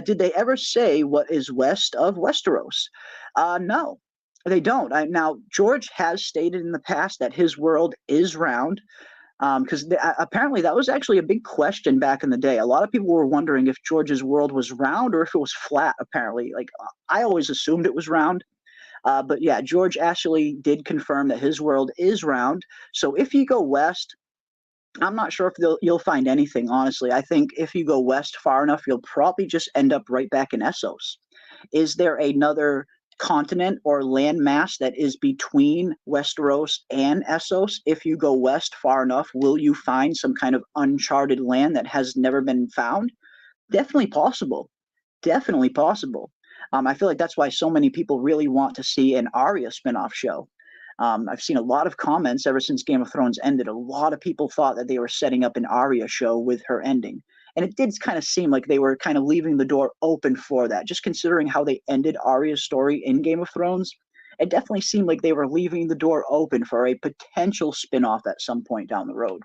Did they ever say what is west of Westeros? No, they don't. Now, George has stated in the past that his world is round. Because apparently that was actually a big question back in the day. A lot of people were wondering if George's world was round or if it was flat, apparently. Like, I always assumed it was round. But yeah, George actually did confirm that his world is round. So if you go west, I'm not sure if you'll find anything, honestly. I think if you go west far enough, you'll probably just end up right back in Essos. Is there another continent or landmass that is between Westeros and Essos? If you go west far enough, will you find some kind of uncharted land that has never been found? Definitely possible. Definitely possible. I feel like that's why so many people really want to see an Arya spinoff show. I've seen a lot of comments ever since Game of Thrones ended. A lot of people thought that they were setting up an Arya show with her ending. And it did kind of seem like they were kind of leaving the door open for that. Just considering how they ended Arya's story in Game of Thrones, it definitely seemed like they were leaving the door open for a potential spinoff at some point down the road.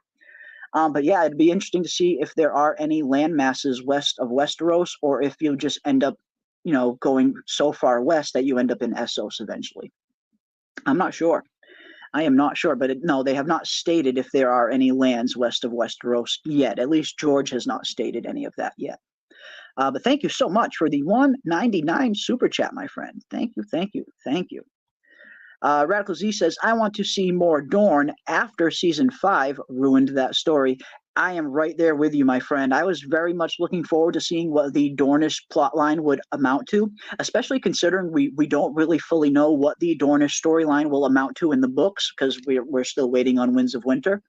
But yeah, it'd be interesting to see if there are any land masses west of Westeros, or if you just end up, going so far west that you end up in Essos eventually. I'm not sure. I am not sure, but no, they have not stated if there are any lands west of Westeros yet. At least George has not stated any of that yet. But thank you so much for the 199 super chat, my friend. Thank you. Radical Z says, I want to see more Dorne after season 5 ruined that story. I am right there with you, my friend. I was very much looking forward to seeing what the Dornish plotline would amount to, especially considering we don't really fully know what the Dornish storyline will amount to in the books, because we're still waiting on Winds of Winter.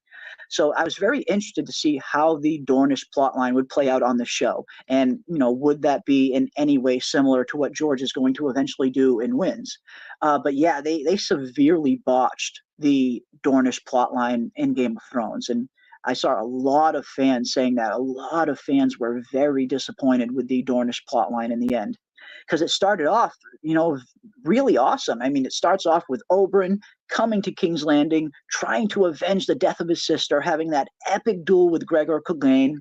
So I was very interested to see how the Dornish plotline would play out on the show. And, would that be in any way similar to what George is going to eventually do in Winds? But yeah, they severely botched the Dornish plotline in Game of Thrones. And I saw a lot of fans saying that. A lot of fans were very disappointed with the Dornish plotline in the end, because it started off, really awesome. I mean, it starts off with Oberyn coming to King's Landing, trying to avenge the death of his sister, having that epic duel with Gregor Clegane.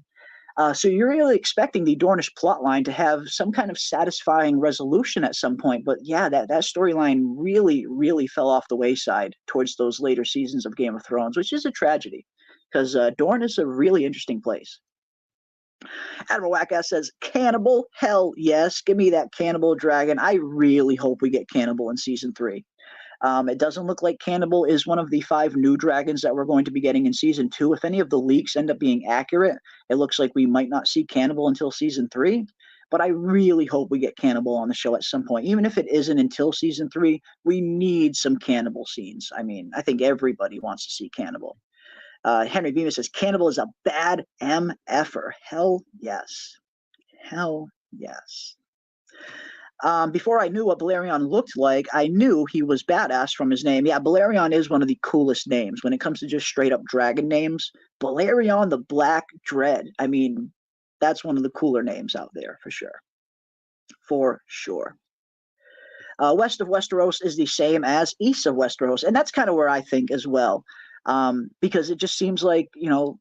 So you're really expecting the Dornish plotline to have some kind of satisfying resolution at some point. But yeah, that storyline really, really fell off the wayside towards those later seasons of Game of Thrones, which is a tragedy, because Dorne is a really interesting place. Admiral Wackass says, Cannibal? Hell yes. Give me that Cannibal dragon. I really hope we get Cannibal in season 3. It doesn't look like Cannibal is one of the 5 new dragons that we're going to be getting in season 2. If any of the leaks end up being accurate, it looks like we might not see Cannibal until season 3. But I really hope we get Cannibal on the show at some point. Even if it isn't until season 3, we need some Cannibal scenes. I mean, I think everybody wants to see Cannibal. Henry Bemis says, Cannibal is a bad MFer. Hell yes. Hell Yes. Before I knew what Balerion looked like, I knew he was badass from his name. Yeah, Balerion is one of the coolest names when it comes to just straight up dragon names. Balerion the Black Dread. I mean, that's one of the cooler names out there for sure. For sure. West of Westeros is the same as east of Westeros, and that's kind of where I think as well. Because it just seems like,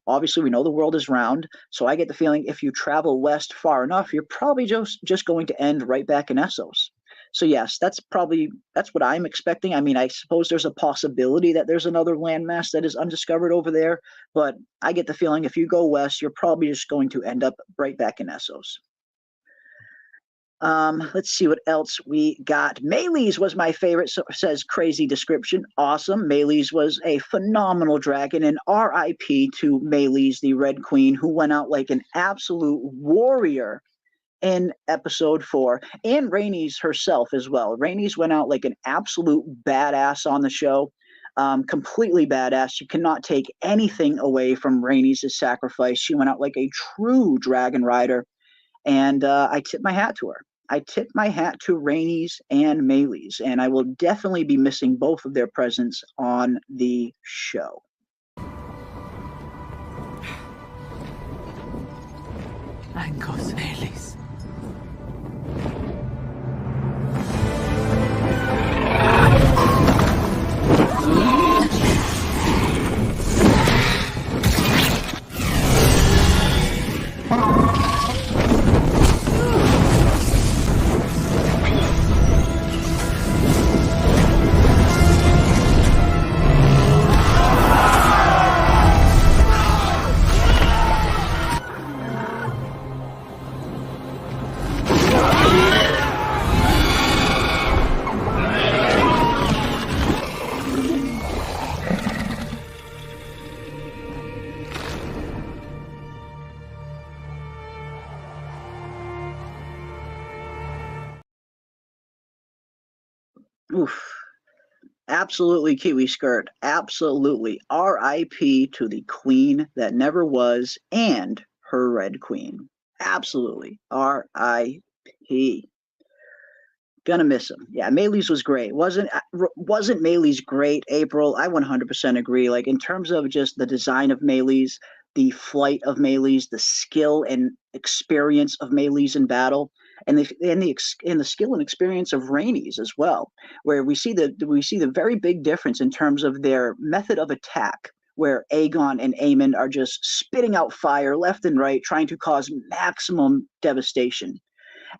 obviously we know the world is round, so I get the feeling if you travel west far enough, you're probably just going to end right back in Essos. So yes, that's what I'm expecting. I mean, I suppose there's a possibility that there's another landmass that is undiscovered over there, but I get the feeling if you go west, you're probably just going to end up right back in Essos. Let's see what else we got. Meleys was my favorite, so says Crazy Description. Awesome. Meleys was a phenomenal dragon, and RIP to Meleys, the Red Queen, who went out like an absolute warrior in episode 4, and Rhaenys herself as well. Rhaenys went out like an absolute badass on the show. Completely badass. You cannot take anything away from Rhaenys' sacrifice. She went out like a true dragon rider. And I tip my hat to her. I tip my hat to Rhaenys and Meleys, and I will definitely be missing both of their presence on the show. Angos Meleys. Oof. Absolutely, Kiwi Skirt. Absolutely. RIP to the queen that never was and her Red Queen. Absolutely. RIP. Gonna miss him. Yeah, Meleys was great. Wasn't Meleys great, April? I 100% agree. Like, in terms of just the design of Meleys, the flight of Meleys, the skill and experience of Meleys in battle, and the skill and experience of Rhaenys as well, where we see the very big difference in terms of their method of attack, where Aegon and Aemond are just spitting out fire left and right, trying to cause maximum devastation.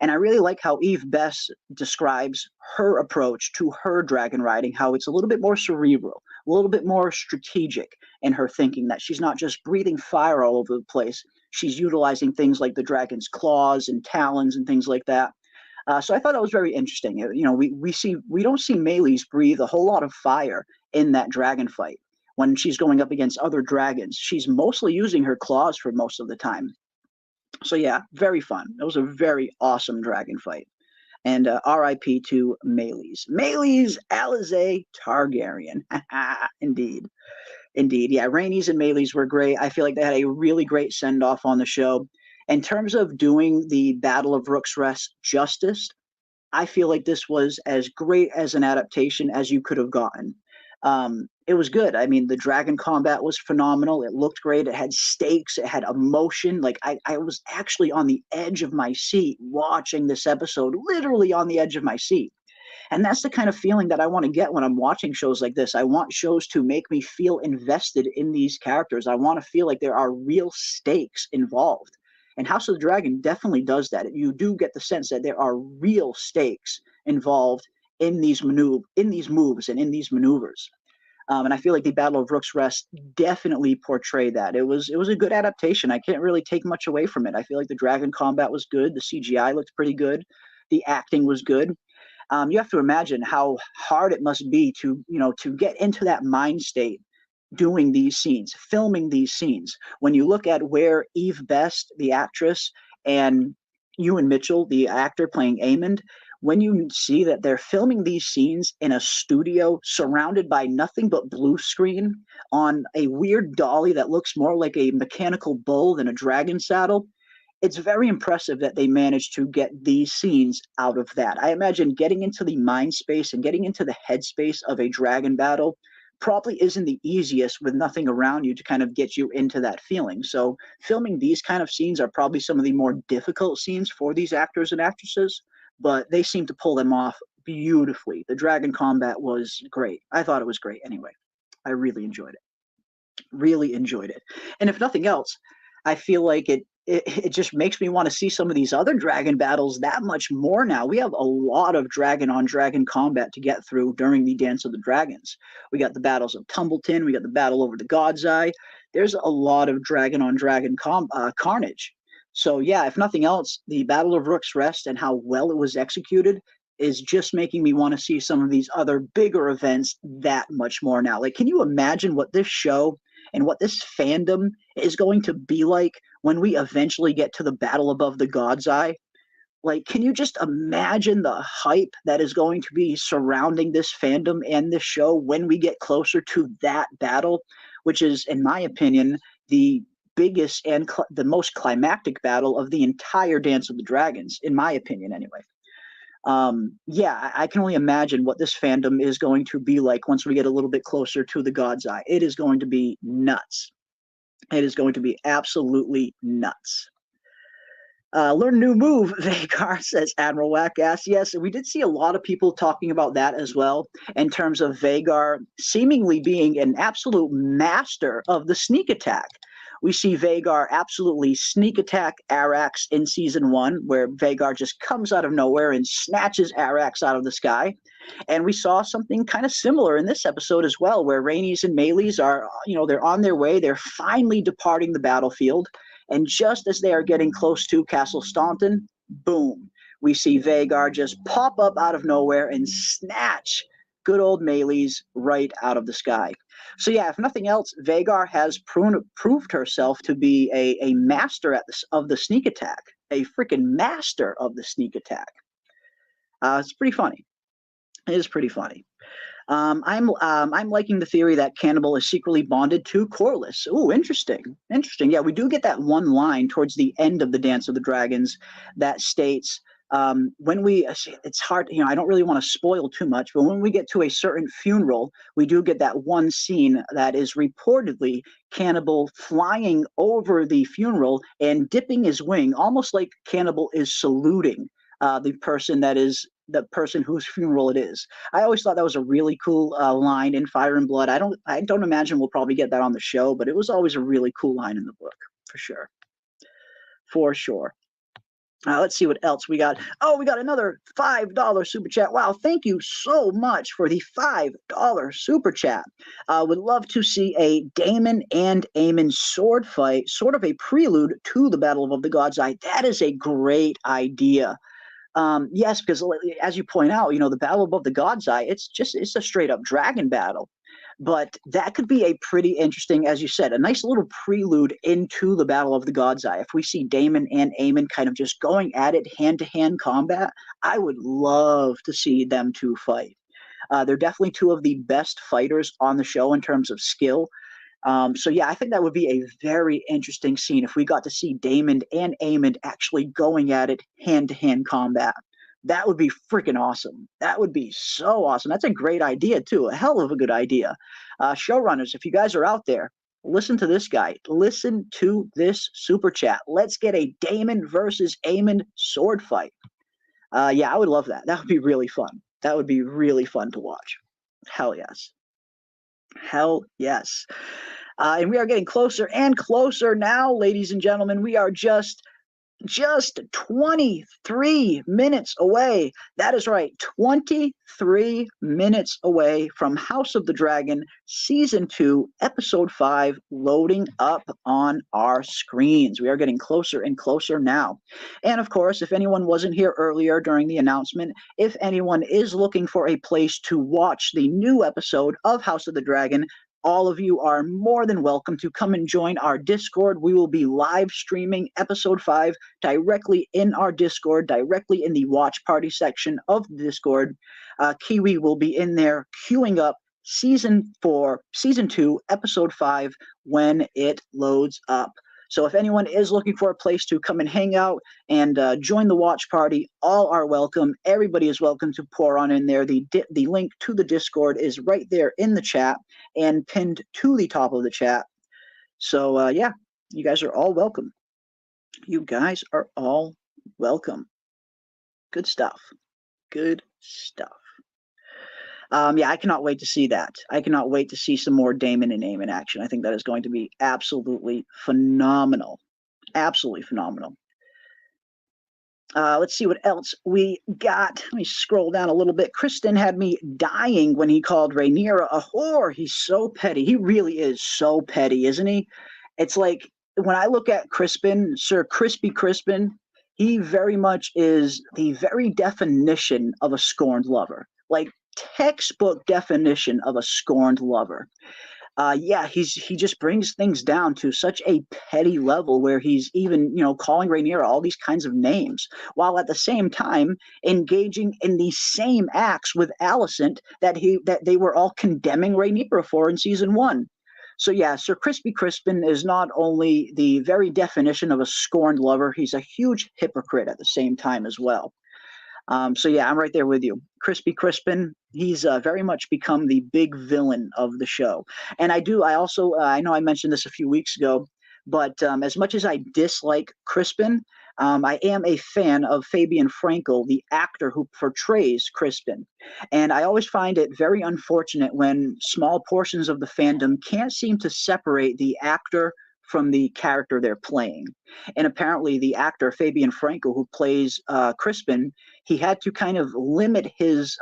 And I really like how Eve Bess describes her approach to her dragon riding, how it's a little bit more cerebral, a little bit more strategic in her thinking, that she's not just breathing fire all over the place. She's utilizing things like the dragon's claws and talons and things like that. So I thought that was very interesting. We don't see Meleys breathe a whole lot of fire in that dragon fight. When she's going up against other dragons, she's mostly using her claws for most of the time. So yeah, very fun. It was a very awesome dragon fight. And RIP to Meleys. Meleys Alizé Targaryen. Indeed. Indeed. Yeah, Rhaenys and Meleys were great. I feel like they had a really great send-off on the show. In terms of doing the Battle of Rooks Rest justice, I feel like this was as great as an adaptation as you could have gotten. It was good. I mean, the dragon combat was phenomenal. It looked great. It had stakes. It had emotion. Like, I was actually on the edge of my seat watching this episode, literally on the edge of my seat. And that's the kind of feeling that I want to get when I'm watching shows like this. I want shows to make me feel invested in these characters. I want to feel like there are real stakes involved. And House of the Dragon definitely does that. You do get the sense that there are real stakes involved in these moves and in these maneuvers. And I feel like the Battle of Rooks Rest definitely portrayed that. It was a good adaptation. I can't really take much away from it. I feel like the dragon combat was good. The CGI looked pretty good. The acting was good. You have to imagine how hard it must be to get into that mind state doing these scenes, filming these scenes. When you look at where Eve Best, the actress, and Ewan Mitchell, the actor playing Aemond, when you see that they're filming these scenes in a studio surrounded by nothing but blue screen on a weird dolly that looks more like a mechanical bull than a dragon saddle, it's very impressive that they managed to get these scenes out of that. I imagine getting into the mind space and getting into the headspace of a dragon battle probably isn't the easiest with nothing around you to kind of get you into that feeling. So filming these kind of scenes are probably some of the more difficult scenes for these actors and actresses, but they seem to pull them off beautifully. The dragon combat was great. I thought it was great anyway. I really enjoyed it. Really enjoyed it. And if nothing else, I feel like it just makes me want to see some of these other dragon battles that much more now. We have a lot of dragon on dragon combat to get through during the Dance of the Dragons. We got the battles of Tumbleton. We got the battle over the God's Eye. There's a lot of dragon on dragon carnage. So yeah, if nothing else, the Battle of Rooks Rest and how well it was executed is just making me want to see some of these other bigger events that much more now. Like, can you imagine what this show and what this fandom is going to be like when we eventually get to the battle above the God's Eye? Like, can you just imagine the hype that is going to be surrounding this fandom and this show when we get closer to that battle, which is, in my opinion, the biggest and the most climactic battle of the entire Dance of the Dragons, in my opinion, anyway. Yeah, I can only imagine what this fandom is going to be like once we get a little bit closer to the God's Eye. It is going to be nuts. It is going to be absolutely nuts. Learn a new move, Vagar, says Admiral Wackass. Yes, we did see a lot of people talking about that as well, in terms of Vagar seemingly being an absolute master of the sneak attack. We see Vagar absolutely sneak attack Arax in Season 1, where Vagar just comes out of nowhere and snatches Arax out of the sky. And we saw something kind of similar in this episode as well, where Rhaenys and Meleys are, they're on their way. They're finally departing the battlefield. And just as they are getting close to Castle Staunton, boom, we see Vagar just pop up out of nowhere and snatch good old Meleys right out of the sky. So yeah, if nothing else, Vagar has proved herself to be a master of the sneak attack, a freaking master of the sneak attack. It's pretty funny. It is pretty funny. I'm liking the theory that Cannibal is secretly bonded to Corlys. Ooh, interesting. Interesting. Yeah, we do get that one line towards the end of the Dance of the Dragons that states, it's hard, I don't really want to spoil too much, but when we get to a certain funeral, we do get that one scene that is reportedly Cannibal flying over the funeral and dipping his wing, almost like Cannibal is saluting the person whose funeral it is. I always thought that was a really cool line in Fire and Blood. I don't imagine we'll probably get that on the show, but it was always a really cool line in the book, for sure. For sure. Let's see what else we got. Oh, we got another $5 super chat. Wow, thank you so much for the $5 super chat. Would love to see a Damon and Aemond sword fight, sort of a prelude to the Battle of the God's Eye. That is a great idea. Yes, because as you point out, the Battle above the God's Eye, it's a straight up dragon battle. But that could be a pretty interesting, as you said, a nice little prelude into the Battle of the God's Eye. If we see Damon and Aemond kind of just going at it hand-to-hand combat, I would love to see them two fight. They're definitely two of the best fighters on the show in terms of skill. So yeah, I think that would be a very interesting scene if we got to see Damon and Aemond actually going at it hand-to-hand combat. That would be freaking awesome. That would be so awesome. That's a great idea, too. A hell of a good idea. Showrunners, if you guys are out there, listen to this guy. Listen to this super chat. Let's get a Damon versus Aemond sword fight. Yeah, I would love that. That would be really fun. That would be really fun to watch. Hell yes. Hell yes. And we are getting closer and closer now, ladies and gentlemen. We are just 23 minutes away. That is right, 23 minutes away from House of the Dragon Season 2, Episode 5, loading up on our screens. We are getting closer and closer now. And of course, if anyone wasn't here earlier during the announcement, if anyone is looking for a place to watch the new episode of House of the Dragon, all of you are more than welcome to come and join our Discord. We will be live streaming Episode 5 directly in our Discord, directly in the watch party section of the Discord. Kiwi will be in there queuing up Season 2, Episode 5 when it loads up. So if anyone is looking for a place to come and hang out and join the watch party, all are welcome. Everybody is welcome to pour on in there. The link to the Discord is right there in the chat and pinned to the top of the chat. So yeah, you guys are all welcome. You guys are all welcome. Good stuff. Good stuff. Yeah, I cannot wait to see that. I cannot wait to see some more Damon and Aemond action. I think that is going to be absolutely phenomenal. Absolutely phenomenal. Let's see what else we got. Let me scroll down a little bit. Kristen had me dying when he called Rhaenyra a whore. He's so petty. He really is so petty, isn't he? It's like, when I look at Crispin, Sir Crispy Crispin, he very much is the very definition of a scorned lover. Like, textbook definition of a scorned lover. Yeah, he just brings things down to such a petty level where he's even, calling Rhaenyra all these kinds of names, while at the same time engaging in the same acts with Alicent that they were all condemning Rhaenyra for in season 1. So yeah, Sir Crispy Crispin is not only the very definition of a scorned lover, he's a huge hypocrite at the same time as well. So yeah, I'm right there with you. Crispy Crispin, he's very much become the big villain of the show. And I also, I know I mentioned this a few weeks ago, but as much as I dislike Crispin, I am a fan of Fabian Frankel, the actor who portrays Crispin. And I always find it very unfortunate when small portions of the fandom can't seem to separate the actor from the character they're playing. And apparently the actor Fabian Frankel, who plays Crispin, he had to kind of limit his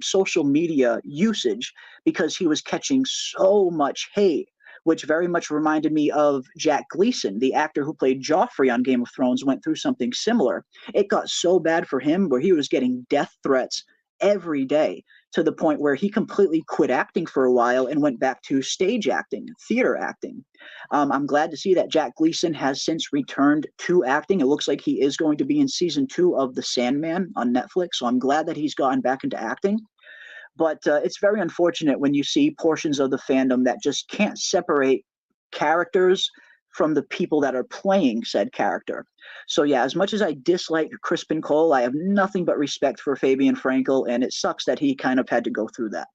social media usage because he was catching so much hate, which very much reminded me of Jack Gleeson, the actor who played Joffrey on Game of Thrones, went through something similar. It got so bad for him where he was getting death threats every day, to the point where he completely quit acting for a while and went back to stage acting, theater acting. I'm glad to see that Jack Gleeson has since returned to acting. It looks like he is going to be in season 2 of The Sandman on Netflix, so I'm glad that he's gotten back into acting. But it's very unfortunate when you see portions of the fandom that just can't separate characters from the people that are playing said character. So yeah, as much as I dislike Crispin Cole, I have nothing but respect for Fabian Frankel, and it sucks that he kind of had to go through that.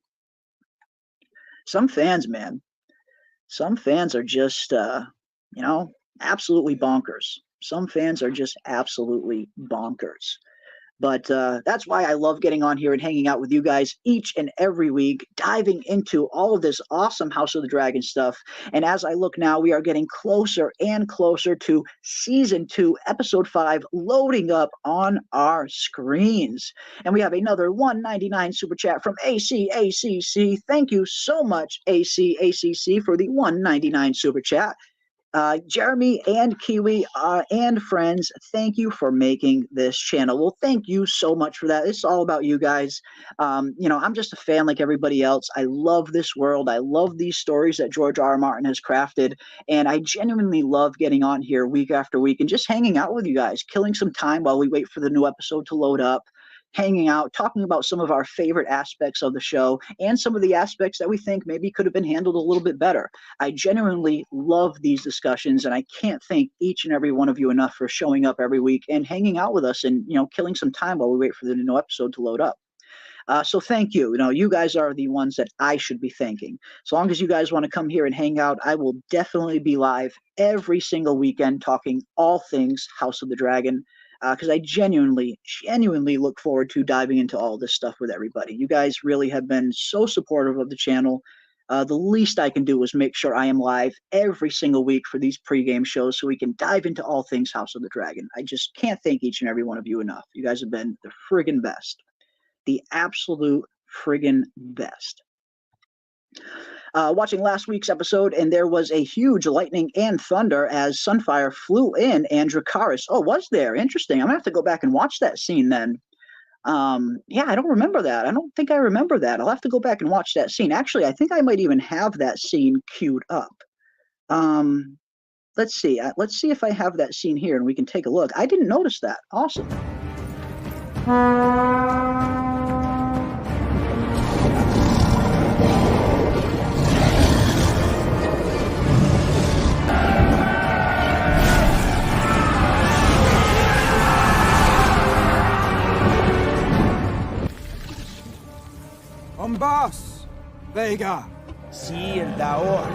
Some fans, man, some fans are just, absolutely bonkers. Some fans are just absolutely bonkers. But that's why I love getting on here and hanging out with you guys each and every week, diving into all of this awesome House of the Dragon stuff. And as I look now, we are getting closer and closer to Season 2, Episode 5, loading up on our screens. And we have another $1.99 super chat from ACACC. Thank you so much, ACACC, for the $1.99 super chat. Jeremy and Kiwi and friends, thank you for making this channel. Well, thank you so much for that. It's all about you guys. I'm just a fan like everybody else. I love this world. I love these stories that George R. R. Martin has crafted, and I genuinely love getting on here week after week and just hanging out with you guys, killing some time while we wait for the new episode to load up, hanging out, talking about some of our favorite aspects of the show and some of the aspects that we think maybe could have been handled a little bit better. I genuinely love these discussions, and I can't thank each and every one of you enough for showing up every week and hanging out with us and, killing some time while we wait for the new episode to load up. So thank you. You guys are the ones that I should be thanking. So long as you guys want to come here and hang out, I will definitely be live every single weekend talking all things House of the Dragon. Because I genuinely look forward to diving into all this stuff with everybody. You guys really have been so supportive of the channel. The least I can do is make sure I am live every single week for these pregame shows so we can dive into all things House of the Dragon. I just can't thank each and every one of you enough. You guys have been the friggin' best. The absolute friggin' best. Watching last week's episode, and there was a huge lightning and thunder as Sunfire flew in and Dracarys. Oh, was there? Interesting. I'm going to have to go back and watch that scene then. Yeah, I don't remember that. I don't think I remember that. I'll have to go back and watch that scene. Actually, I think I might even have that scene queued up. Let's see. Let's see if I have that scene here and we can take a look. I didn't notice that. Awesome. Dragar. Sí, el Daor.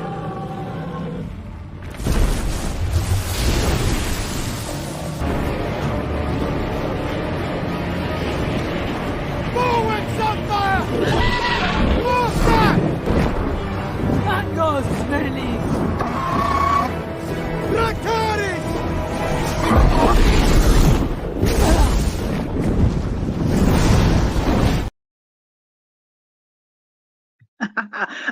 Forward, Sunfire! Forward! Angos, Merlis! Dracarys!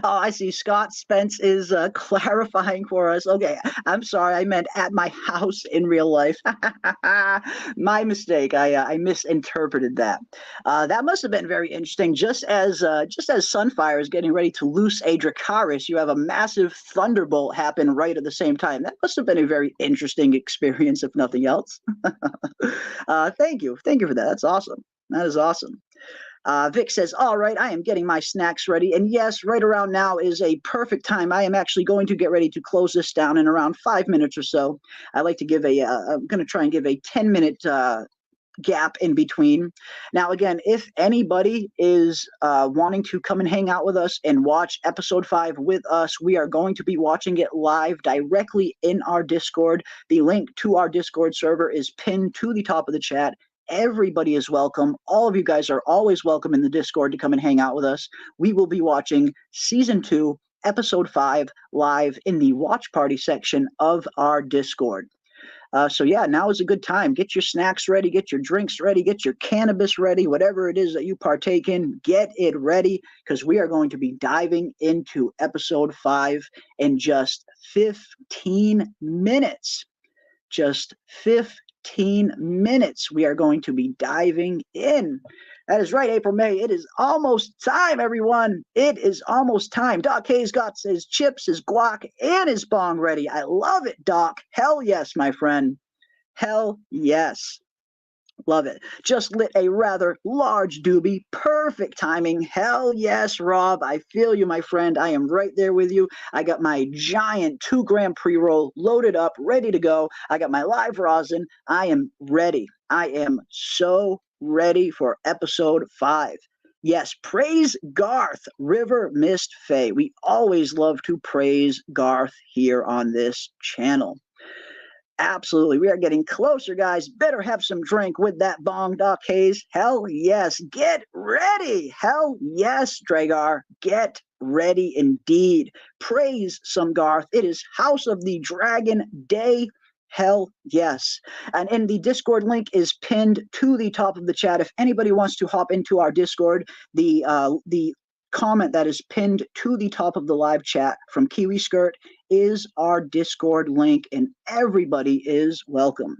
Oh, I see. Scott Spence is clarifying for us. Okay, I'm sorry. I meant at my house in real life. My mistake. I misinterpreted that. That must have been very interesting. Just as Sunfire is getting ready to loose a Dracarys, you have a massive thunderbolt happen right at the same time. That must have been a very interesting experience, if nothing else. Thank you for that. That's awesome. That is awesome. Vic says, all right, I am getting my snacks ready. And yes, right around now is a perfect time. I am actually going to get ready to close this down in around 5 minutes or so. I like to give I'm going to try and give a 10-minute gap in between. Now, again, if anybody is wanting to come and hang out with us and watch episode 5 with us, we are going to be watching it live directly in our Discord. The link to our Discord server is pinned to the top of the chat. Everybody is welcome. All of you guys are always welcome in the Discord to come and hang out with us. We will be watching Season 2, Episode 5 live in the Watch Party section of our Discord. So yeah, now is a good time. Get your snacks ready, get your drinks ready, get your cannabis ready, whatever it is that you partake in, get it ready, because we are going to be diving into Episode 5 in just 15 minutes. Just 15 minutes we are going to be diving in. That is right, April May. It is almost time, everyone. It is almost time. Doc Hayes got his chips, his guac, and his bong ready. I love it, Doc. Hell yes, my friend. Hell yes. Love it. Just lit a rather large doobie. Perfect timing. Hell yes, Rob. I feel you, my friend. I am right there with you. I got my giant 2-gram pre-roll loaded up, ready to go. I got my live rosin. I am ready. I am so ready for episode 5. Yes, praise Garth, River Mist Fae. We always love to praise Garth here on this channel. Absolutely. We are getting closer, guys. Better have some drink with that bong, Doc Hayes. Hell yes. Get ready. Hell yes, Dragar. Get ready indeed. Praise some Garth. It is House of the Dragon Day. Hell yes. And in the Discord link is pinned to the top of the chat. If anybody wants to hop into our Discord, the comment that is pinned to the top of the live chat from Kiwi Skirt is our Discord link, and everybody is welcome.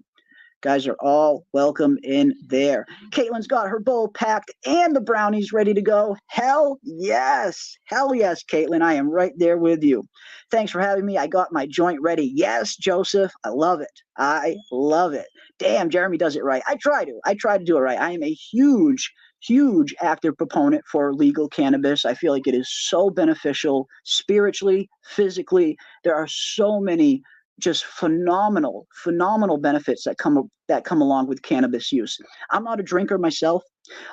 Guys are all welcome in there. Caitlin's got her bowl packed and the brownies ready to go. Hell yes. Hell yes, Caitlin. I am right there with you. Thanks for having me. I got my joint ready. Yes, Joseph. I love it. I love it. Damn, Jeremy does it right. I try to do it right. I am a huge active proponent for legal cannabis. I feel like it is so beneficial spiritually, physically. There are so many just phenomenal benefits that come along with cannabis use. I'm not a drinker myself.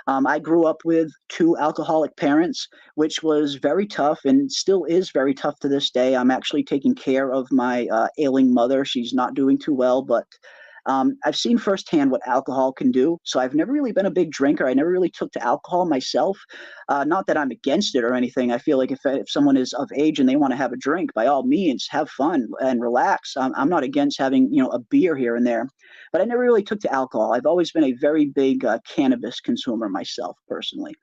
I grew up with 2 alcoholic parents, which was very tough and still is very tough to this day. I'm actually taking care of my ailing mother. She's not doing too well, but I've seen firsthand what alcohol can do. So I've never really been a big drinker. I never really took to alcohol myself. Not that I'm against it or anything. I feel like if someone is of age and they want to have a drink, by all means, have fun and relax. I'm not against having, a beer here and there, but I never really took to alcohol. I've always been a very big cannabis consumer myself, personally.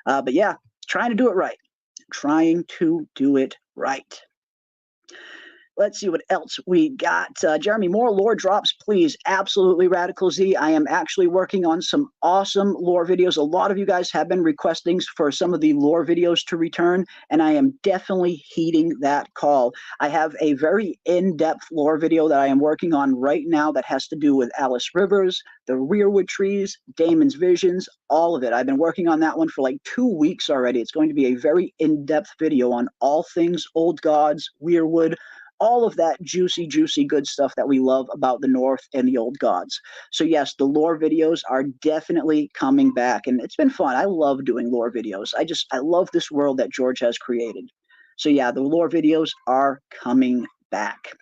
But yeah, trying to do it right. Trying to do it right. Let's see what else we got. Jeremy, more lore drops, please. Absolutely, Radical Z. I am actually working on some awesome lore videos. A lot of you guys have been requesting for some of the lore videos to return, and I am definitely heeding that call. I have a very in-depth lore video that I am working on right now that has to do with Alice Rivers, the Rearwood trees, Damon's visions, all of it. I've been working on that one for like 2 weeks already. It's going to be a very in-depth video on all things Old Gods, Weirwood, all of that juicy, juicy good stuff that we love about the North and the old gods. So yes, the lore videos are definitely coming back, and it's been fun. I love doing lore videos. I love this world that George has created. So yeah, the lore videos are coming back.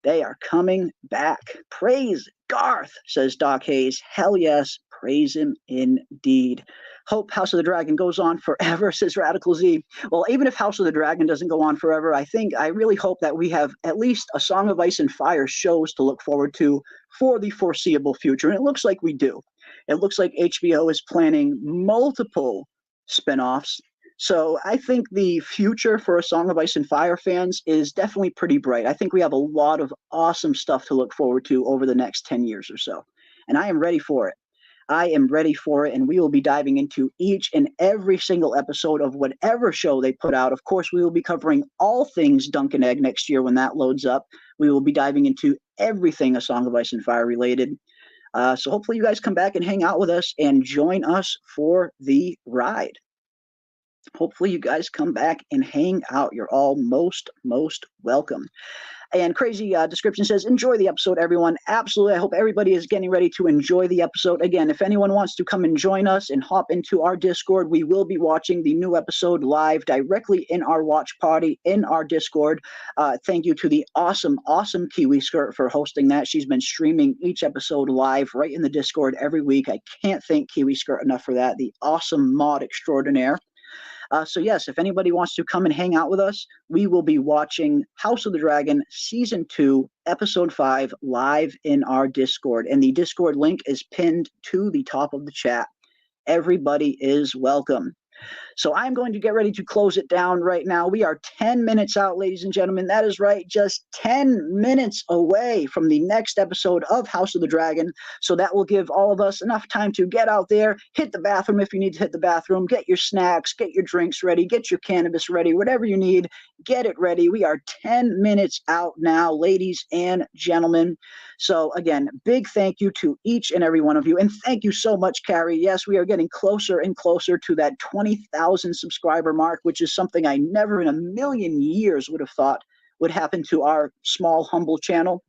They are coming back. Praise Garth, says Doc Hayes. Hell yes, praise him indeed. Hope House of the Dragon goes on forever, says Radical Z. Well, even if House of the Dragon doesn't go on forever, I really hope that we have at least a Song of Ice and Fire shows to look forward to for the foreseeable future. And it looks like we do. It looks like HBO is planning multiple spinoffs. So I think the future for A Song of Ice and Fire fans is definitely pretty bright. I think we have a lot of awesome stuff to look forward to over the next 10 years or so. And I am ready for it. I am ready for it, and we will be diving into each and every single episode of whatever show they put out. Of course, we will be covering all things Dunk and Egg next year when that loads up. We will be diving into everything A Song of Ice and Fire related. So hopefully you guys come back and hang out with us and join us for the ride. Hopefully you guys come back and hang out. You're all most welcome. And Crazy Description says, enjoy the episode, everyone. Absolutely. I hope everybody is getting ready to enjoy the episode. Again, if anyone wants to come and join us and hop into our Discord, we will be watching the new episode live directly in our watch party in our Discord. Thank you to the awesome Kiwi Skirt for hosting that. She's been streaming each episode live right in the Discord every week. I can't thank Kiwi Skirt enough for that. The awesome mod extraordinaire. So yes, if anybody wants to come and hang out with us, we will be watching House of the Dragon Season 2, Episode 5 live in our Discord. And the Discord link is pinned to the top of the chat. Everybody is welcome. So I'm going to get ready to close it down right now. We are 10 minutes out, ladies and gentlemen. That is right, just 10 minutes away from the next episode of House of the Dragon. So that will give all of us enough time to get out there, hit the bathroom if you need to hit the bathroom, get your snacks, get your drinks ready, get your cannabis ready, whatever you need, get it ready. We are 10 minutes out now, ladies and gentlemen. So again, big thank you to each and every one of you. And thank you so much, Carrie. Yes, we are getting closer and closer to that 20,000 subscriber mark, which is something I never in a million years would have thought would happen to our small, humble channel.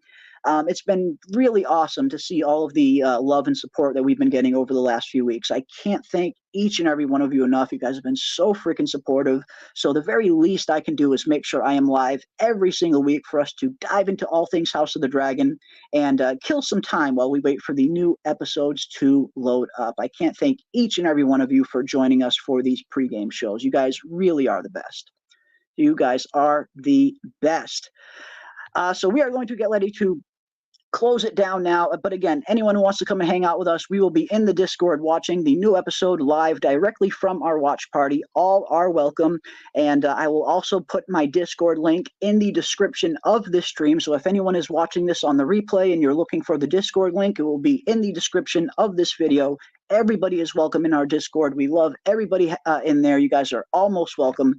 It's been really awesome to see all of the love and support that we've been getting over the last few weeks. I can't thank each and every one of you enough. You guys have been so freaking supportive. So the very least I can do is make sure I am live every single week for us to dive into all things House of the Dragon and kill some time while we wait for the new episodes to load up. I can't thank each and every one of you for joining us for these pregame shows. You guys really are the best. You guys are the best. So we are going to get ready to close it down now. But again, anyone who wants to come and hang out with us, we will be in the Discord watching the new episode live directly from our watch party. All are welcome. And I will also put my Discord link in the description of this stream. So if anyone is watching this on the replay and you're looking for the Discord link, it will be in the description of this video. Everybody is welcome in our Discord. We love everybody in there. You guys are almost welcome.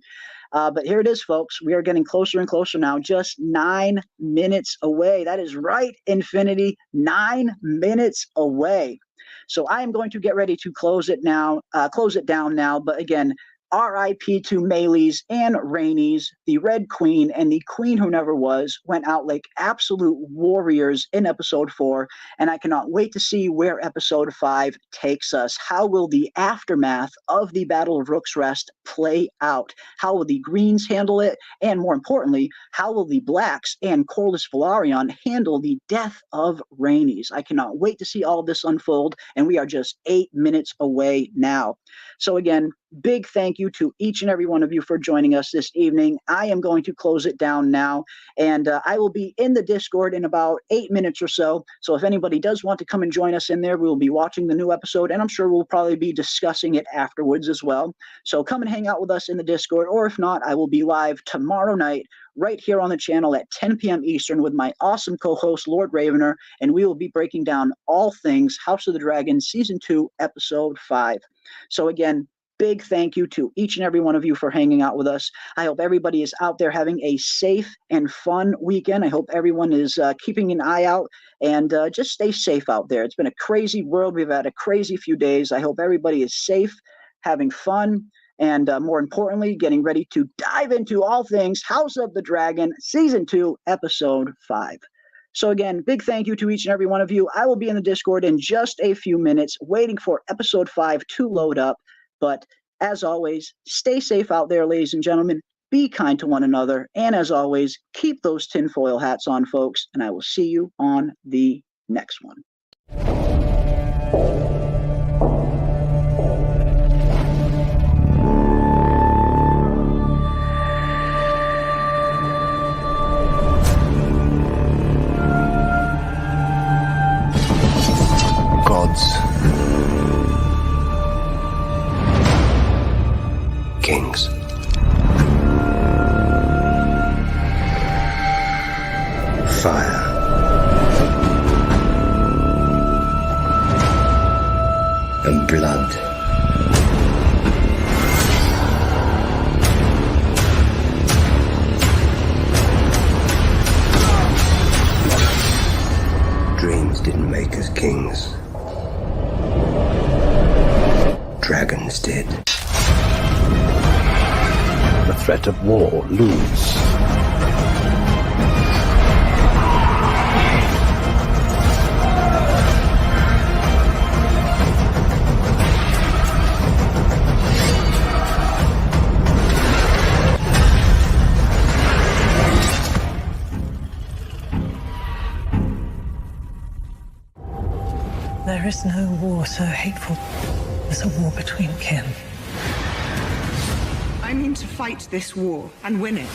But here it is, folks. We are getting closer and closer now. Just 9 minutes away. That is right, Infinity. 9 minutes away. So I am going to get ready to close it down now. But again, R.I.P. to Melees and Rhaenys, the Red Queen and the Queen Who Never Was, went out like absolute warriors in Episode 4, and I cannot wait to see where Episode 5 takes us. How will the aftermath of the Battle of Rooks Rest play out? How will the Greens handle it? And more importantly, how will the Blacks and Corlys Velaryon handle the death of Rhaenys? I cannot wait to see all of this unfold, and we are just 8 minutes away now. So again, big thank you to each and every one of you for joining us this evening. I am going to close it down now, and I will be in the Discord in about 8 minutes or so. So if anybody does want to come and join us in there, we will be watching the new episode, and I'm sure we'll probably be discussing it afterwards as well. So come and hang out with us in the Discord, or if not, I will be live tomorrow night right here on the channel at 10 p.m. Eastern with my awesome co-host, Lord Ravener, and we will be breaking down all things House of the Dragon Season 2, Episode 5. So again, big thank you to each and every one of you for hanging out with us. I hope everybody is out there having a safe and fun weekend. I hope everyone is keeping an eye out and just stay safe out there. It's been a crazy world. We've had a crazy few days. I hope everybody is safe, having fun, and more importantly, getting ready to dive into all things House of the Dragon Season 2, Episode 5. So again, big thank you to each and every one of you. I will be in the Discord in just a few minutes, waiting for Episode 5 to load up. But as always, stay safe out there, ladies and gentlemen. Be kind to one another. And as always, keep those tinfoil hats on, folks. And I will see you on the next one. Gods. Kings. Fire. And blood. Dreams didn't make us kings. Dragons did. The threat of war looms. There is no war so hateful as a war between kin. I mean to fight this war and win it.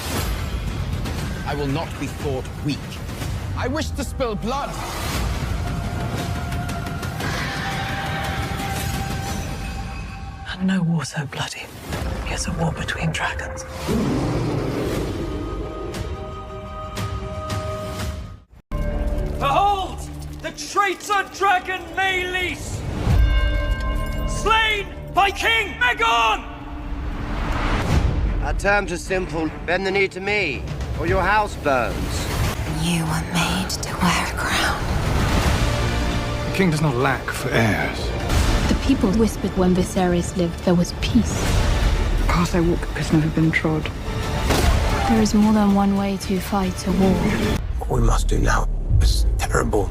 I will not be thought weak. I wish to spill blood. And no war so bloody as a war between dragons. Behold! The traitor dragon Maylis! Slain by King Aegon! Our terms are simple. Bend the knee to me, or your house burns. You were made to wear a crown. The king does not lack for heirs. The people whispered when Viserys lived there was peace. The path I walk has never been trod. There is more than one way to fight a war. What we must do now is terrible.